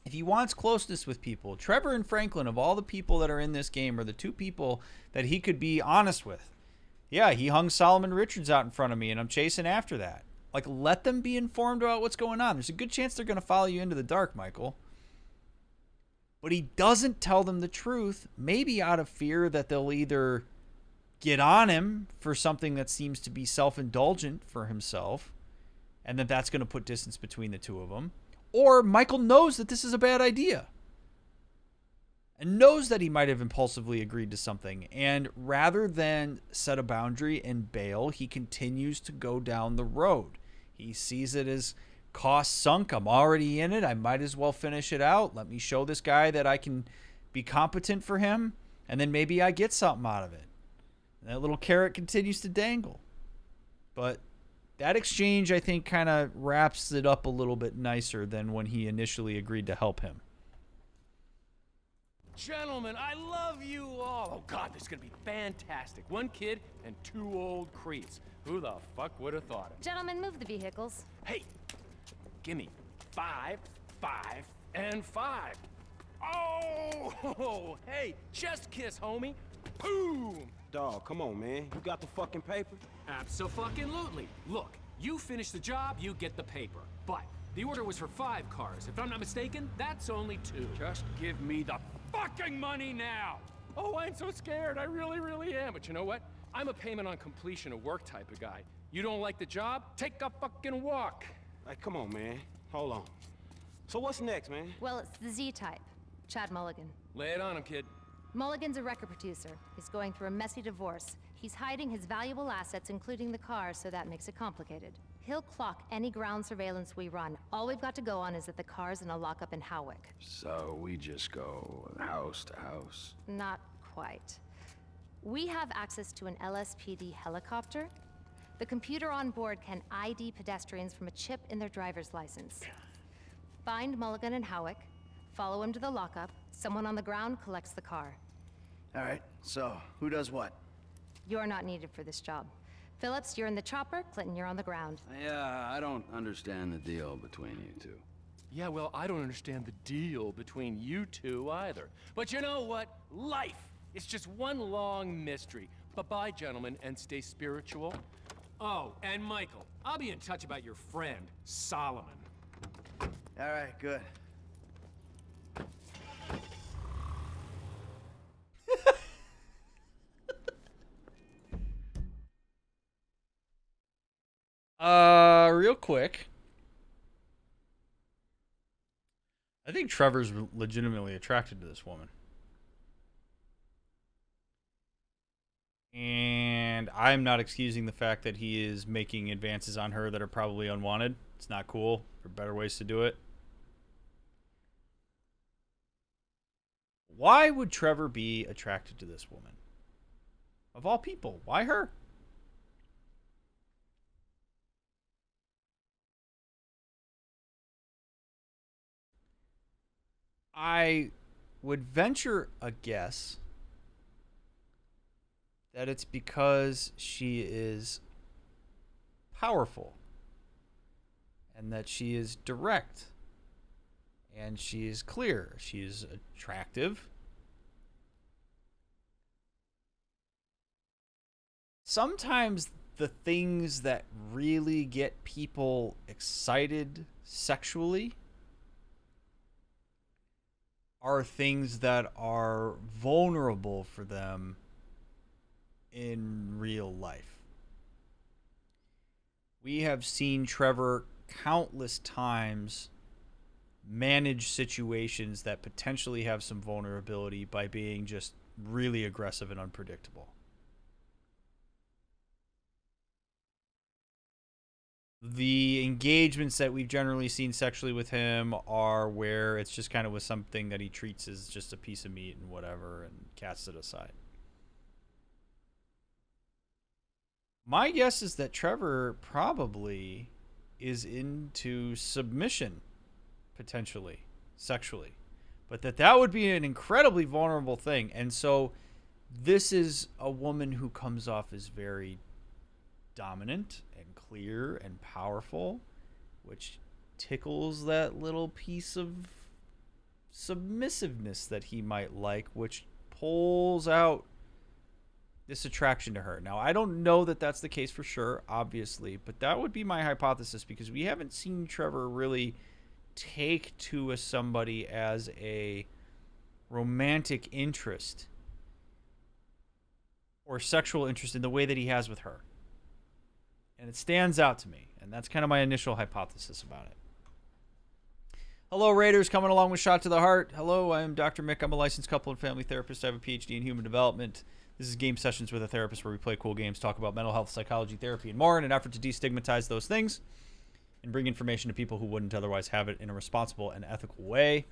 S1: if he wants closeness with people, Trevor and Franklin, of all the people that are in this game, are the two people that he could be honest with. Yeah, he hung Solomon Richards out in front of me, and I'm chasing after that. Like, let them be informed about what's going on. There's a good chance they're going to follow you into the dark, Michael. But he doesn't tell them the truth, maybe out of fear that they'll either get on him for something that seems to be self-indulgent for himself, and that's going to put distance between the two of them. Or Michael knows that this is a bad idea and knows that he might have impulsively agreed to something. And rather than set a boundary and bail, he continues to go down the road. He sees it as cost sunk. I'm already in it. I might as well finish it out. Let me show this guy that I can be competent for him, and then maybe I get something out of it. And that little carrot continues to dangle. But that exchange, I think, kind of wraps it up a little bit nicer than when he initially agreed to help him.
S12: Gentlemen, I love you all. Oh, God, this is gonna be fantastic. 1 kid and 2 old creeps. Who the fuck would have thought it?
S15: Gentlemen, move the vehicles.
S12: Hey, gimme 5, 5, and 5. Oh, hey, chest kiss, homie. Boom!
S7: Dawg, come on, man. You got the fucking paper?
S8: Abso-fucking-lutely. Look, you finish the job, you get the paper. But the order was for 5 cars. If I'm not mistaken, that's only 2. Just give me the fucking money now!
S12: Oh, I'm so scared. I really, really am. But you know what? I'm a payment on completion of work type of guy. You don't like the job? Take a fucking walk.
S7: Hey, come on, man. Hold on. So what's next, man?
S15: Well, it's the Z-type. Chad Mulligan.
S12: Lay it on him, kid.
S15: Mulligan's a record producer. He's going through a messy divorce. He's hiding his valuable assets, including the car, so that makes it complicated. He'll clock any ground surveillance we run. All we've got to go on is that the car's in a lockup in Howick.
S17: So we just go house to house?
S15: Not quite. We have access to an LSPD helicopter. The computer on board can ID pedestrians from a chip in their driver's license. Find Mulligan and Howick, follow him to the lockup, someone on the ground collects the car.
S3: All right, so who does what?
S15: You're not needed for this job. Phillips, you're in the chopper. Clinton, you're on the ground.
S17: Yeah, I don't understand the deal between you two.
S12: Yeah, well, I don't understand the deal between you two either. But you know what? Life is just one long mystery. Bye-bye, gentlemen, and stay spiritual.
S8: Oh, and Michael, I'll be in touch about your friend, Solomon.
S3: All right, good.
S1: Real quick. I think Trevor's legitimately attracted to this woman. And I'm not excusing the fact that he is making advances on her that are probably unwanted. It's not cool. There are better ways to do it. Why would Trevor be attracted to this woman? Of all people, why her? I would venture a guess that it's because she is powerful and that she is direct and she is clear. She is attractive. Sometimes the things that really get people excited sexually are things that are vulnerable for them in real life. We have seen Trevor countless times manage situations that potentially have some vulnerability by being just really aggressive and unpredictable. The engagements that we've generally seen sexually with him are where it's just kind of with something that he treats as just a piece of meat and whatever and casts it aside. My guess is that Trevor probably is into submission, potentially, sexually. But that would be an incredibly vulnerable thing. And so this is a woman who comes off as very dominant and clear and powerful, which tickles that little piece of submissiveness that he might like, which pulls out this attraction to her. Now, I don't know that that's the case for sure, obviously, but that would be my hypothesis because we haven't seen Trevor really take to somebody as a romantic interest or sexual interest in the way that he has with her. And it stands out to me, and that's kind of my initial hypothesis about it. Hello, Raiders, coming along with Shot to the Heart. Hello, I am Dr. Mick. I'm a licensed couple and family therapist. I have a PhD in human development. This is Game Sessions with a Therapist, where we play cool games, talk about mental health, psychology, therapy, and more in an effort to destigmatize those things and bring information to people who wouldn't otherwise have it in a responsible and ethical way.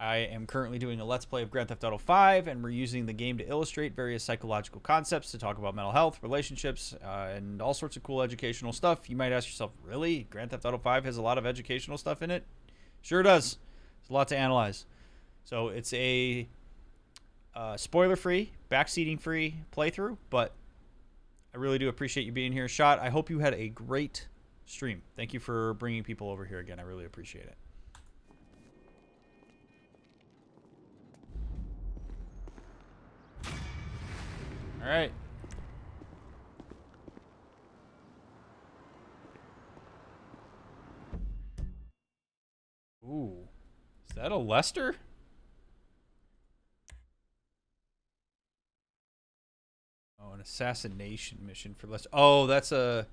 S1: I am currently doing a Let's Play of Grand Theft Auto 5, and we're using the game to illustrate various psychological concepts to talk about mental health, relationships, and all sorts of cool educational stuff. You might ask yourself, really? Grand Theft Auto 5 has a lot of educational stuff in it? Sure does. There's a lot to analyze. So it's a spoiler-free, backseating-free playthrough, but I really do appreciate you being here. Shot, I hope you had a great stream. Thank you for bringing people over here again. I really appreciate it. All right. Ooh. Is that a Lester? Oh, an assassination mission for Lester. Oh, that's a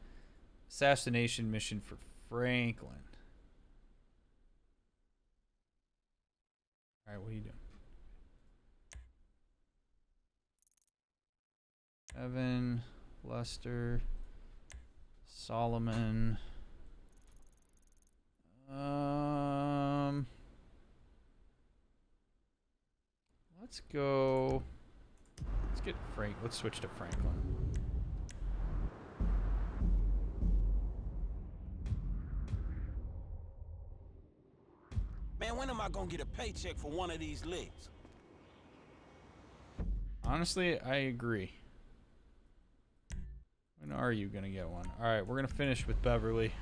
S1: assassination mission for Franklin. All right, what are you doing? Evan, Lester, Solomon. Let's go. Let's get Frank. Let's switch to Franklin.
S7: Man, when am I gonna get a paycheck for one of these licks?
S1: Honestly, I agree. When are you gonna get one? All right, we're gonna finish with Beverly.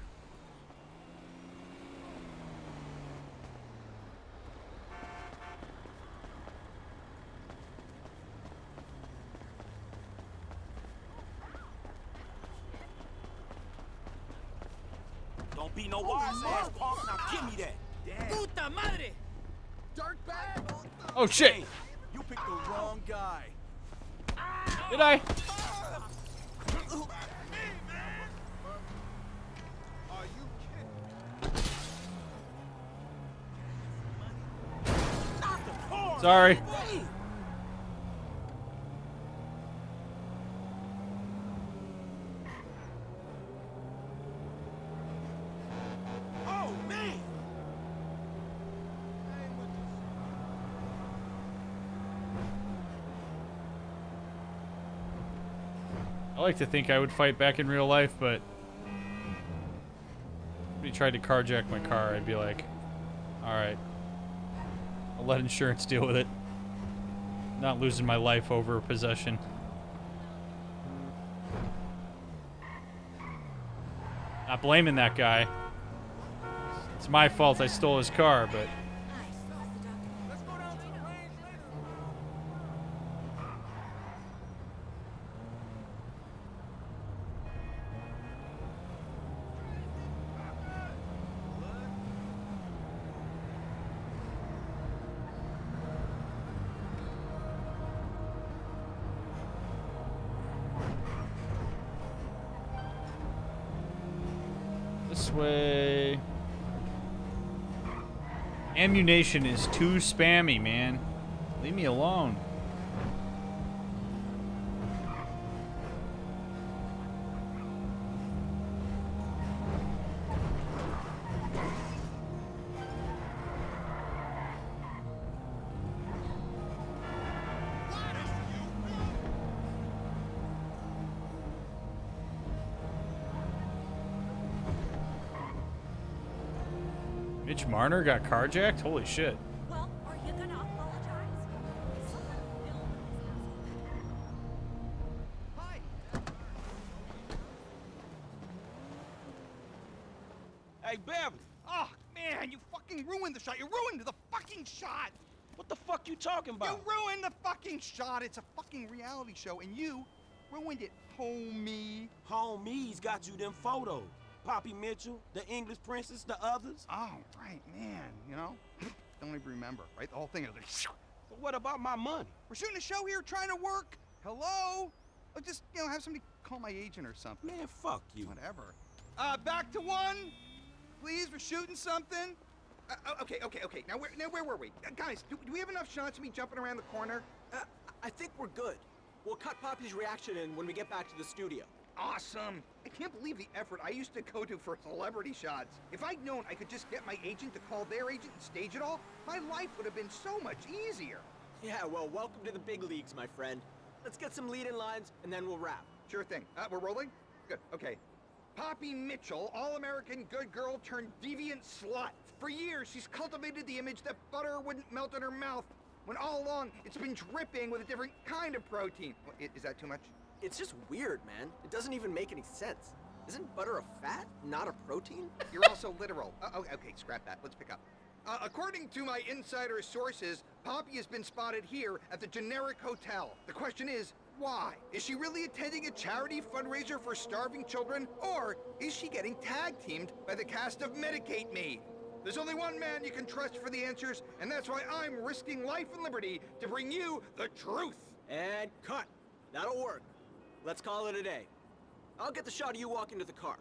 S7: Don't be no wise ass punk. Now give me that.
S3: Puta madre! Dirtbag!
S1: Oh shit!
S3: Hey, you picked the wrong guy.
S1: Did I? Sorry.
S7: Oh man!
S1: I like to think I would fight back in real life, but if he tried to carjack my car, I'd be like, alright, I'll let insurance deal with it. Not losing my life over possession. Not blaming that guy. It's my fault I stole his car, but... This way. Ammunition is too spammy, man. Leave me alone. Mitch Marner got carjacked? Holy shit.
S4: Well, are you gonna apologize?
S7: Hey, Beverly.
S3: Oh, man, you fucking ruined the shot. You ruined the fucking shot.
S7: What the fuck you talking about?
S3: You ruined the fucking shot. It's a fucking reality show, and you ruined it, homie.
S7: Homies got you them photos. Poppy Mitchell, the English princess, the others.
S3: Oh, right, man, you know? Don't even remember, right? The whole thing is like...
S7: But what about my money?
S3: We're shooting a show here, trying to work. Hello? I'll just, you know, have somebody call my agent or something.
S7: Man, fuck you.
S3: Whatever. Back to one. Please, we're shooting something. Okay. Now where were we? Guys, do we have enough shots of me jumping around the corner?
S18: I think we're good. We'll cut Poppy's reaction in when we get back to the studio.
S3: Awesome. I can't believe the effort I used to go to for celebrity shots. If I'd known I could just get my agent to call their agent and stage it all, my life would have been so much easier.
S18: Yeah, well, welcome to the big leagues, my friend. Let's get some lead-in lines, and then we'll wrap.
S3: Sure thing. We're rolling? Good, okay.
S19: Poppy Mitchell, all-American good girl turned deviant slut. For years, she's cultivated the image that butter wouldn't melt in her mouth, when all along, it's been dripping with a different kind of protein. Is that too much?
S18: It's just weird, man. It doesn't even make any sense. Isn't butter a fat, not a protein?
S19: You're also literal. Okay, scrap that. Let's pick up. According to my insider sources, Poppy has been spotted here at the Generic Hotel. The question is, why? Is she really attending a charity fundraiser for starving children? Or is she getting tag-teamed by the cast of Medicate Me? There's only one man you can trust for the answers, and that's why I'm risking life and liberty to bring you the truth.
S18: And cut. That'll work. Let's call it a day. I'll get the shot of you walking to the car.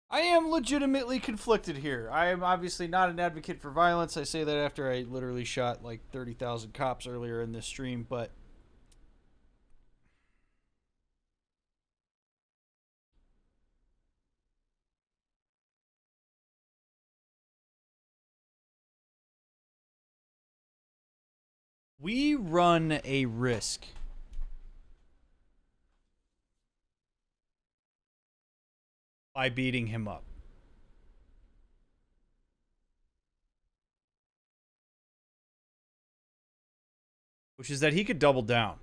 S1: I am legitimately conflicted here. I am obviously not an advocate for violence. I say that after I literally shot like 30,000 cops earlier in this stream, but we run a risk by beating him up. Which is that he could double down.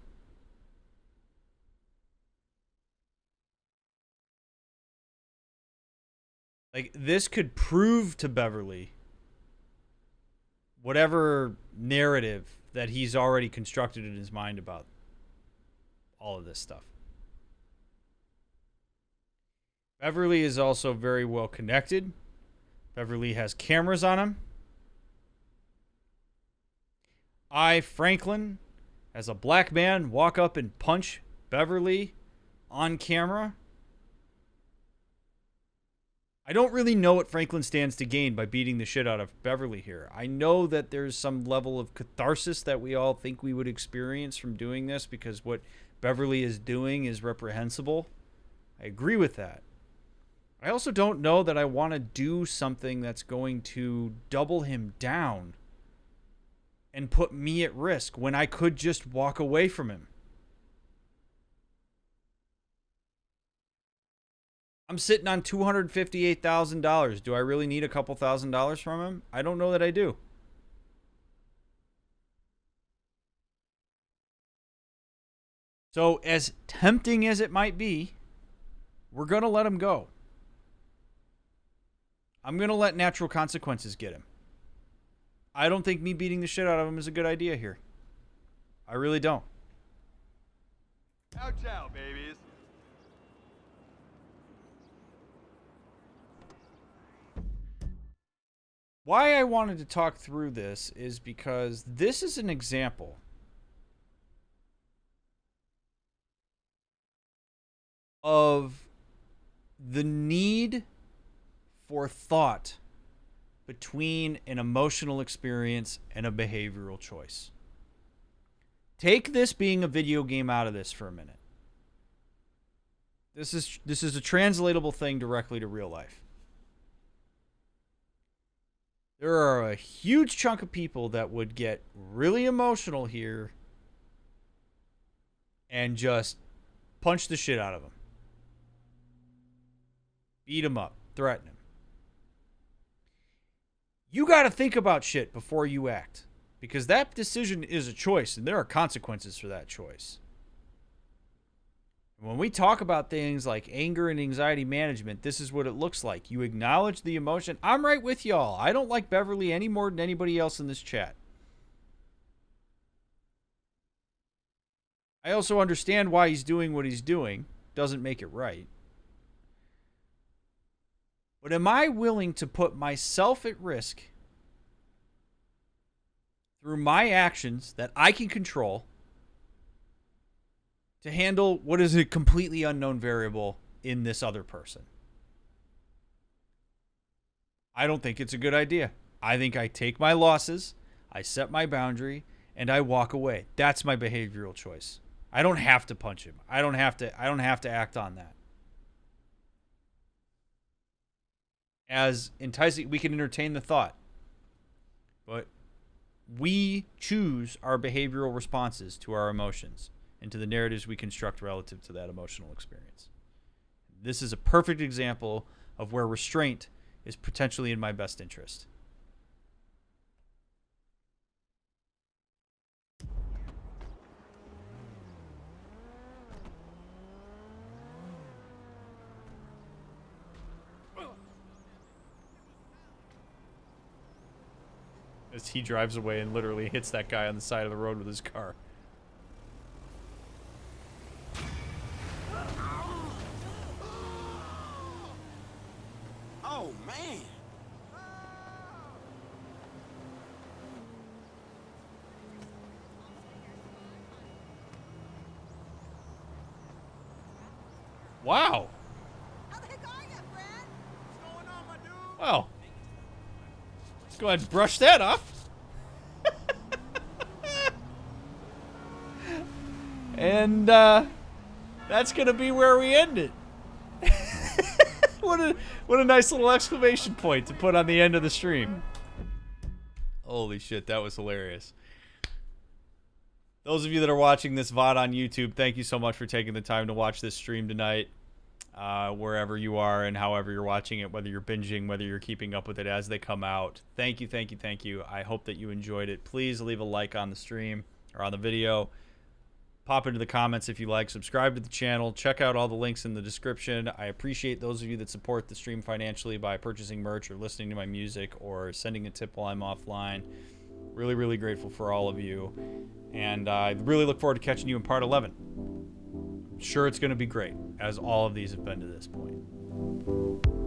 S1: Like, this could prove to Beverly whatever narrative that he's already constructed in his mind about all of this stuff. Beverly is also very well connected. Beverly has cameras on him. I, Franklin, as a black man, walk up and punch Beverly on camera. I don't really know what Franklin stands to gain by beating the shit out of Beverly here. I know that there's some level of catharsis that we all think we would experience from doing this because what Beverly is doing is reprehensible. I agree with that. I also don't know that I want to do something that's going to double him down and put me at risk when I could just walk away from him. I'm sitting on $258,000. Do I really need a couple $1,000s from him? I don't know that I do. So as tempting as it might be, we're going to let him go. I'm going to let natural consequences get him. I don't think me beating the shit out of him is a good idea here. I really don't.
S20: Ouch out, babies.
S1: Why I wanted to talk through this is because this is an example of the need for thought between an emotional experience and a behavioral choice. Take this being a video game out of this for a minute. This is a translatable thing directly to real life. There are a huge chunk of people that would get really emotional here and just punch the shit out of him. Beat him up. Threaten him. You got to think about shit before you act. Because that decision is a choice, and there are consequences for that choice. When we talk about things like anger and anxiety management, this is what it looks like. You acknowledge the emotion. I'm right with y'all. I don't like Beverly any more than anybody else in this chat. I also understand why he's doing what he's doing. Doesn't make it right. But am I willing to put myself at risk through my actions that I can control to handle what is a completely unknown variable in this other person? I don't think it's a good idea. I think I take my losses, I set my boundary, and I walk away. That's my behavioral choice. I don't have to punch him. I don't have to act on that. As enticing, we can entertain the thought, but we choose our behavioral responses to our emotions. into the narratives we construct relative to that emotional experience. This is a perfect example of where restraint is potentially in my best interest. As he drives away and literally hits that guy on the side of the road with his car.
S7: Oh, man.
S1: Wow. Well, let's go ahead and brush that off. And that's gonna be where we end it. What a nice little exclamation point to put on the end of the stream. Holy shit, that was hilarious. Those of you that are watching this VOD on YouTube, thank you so much for taking the time to watch this stream tonight. Wherever you are and however you're watching it, whether you're binging, whether you're keeping up with it as they come out. Thank you, thank you, thank you. I hope that you enjoyed it. Please leave a like on the stream or on the video. Pop into the comments if you like. Subscribe to the channel. Check out all the links in the description. I appreciate those of you that support the stream financially by purchasing merch or listening to my music or sending a tip while I'm offline. Really, really grateful for all of you. And I really look forward to catching you in part 11. I'm sure it's going to be great, as all of these have been to this point.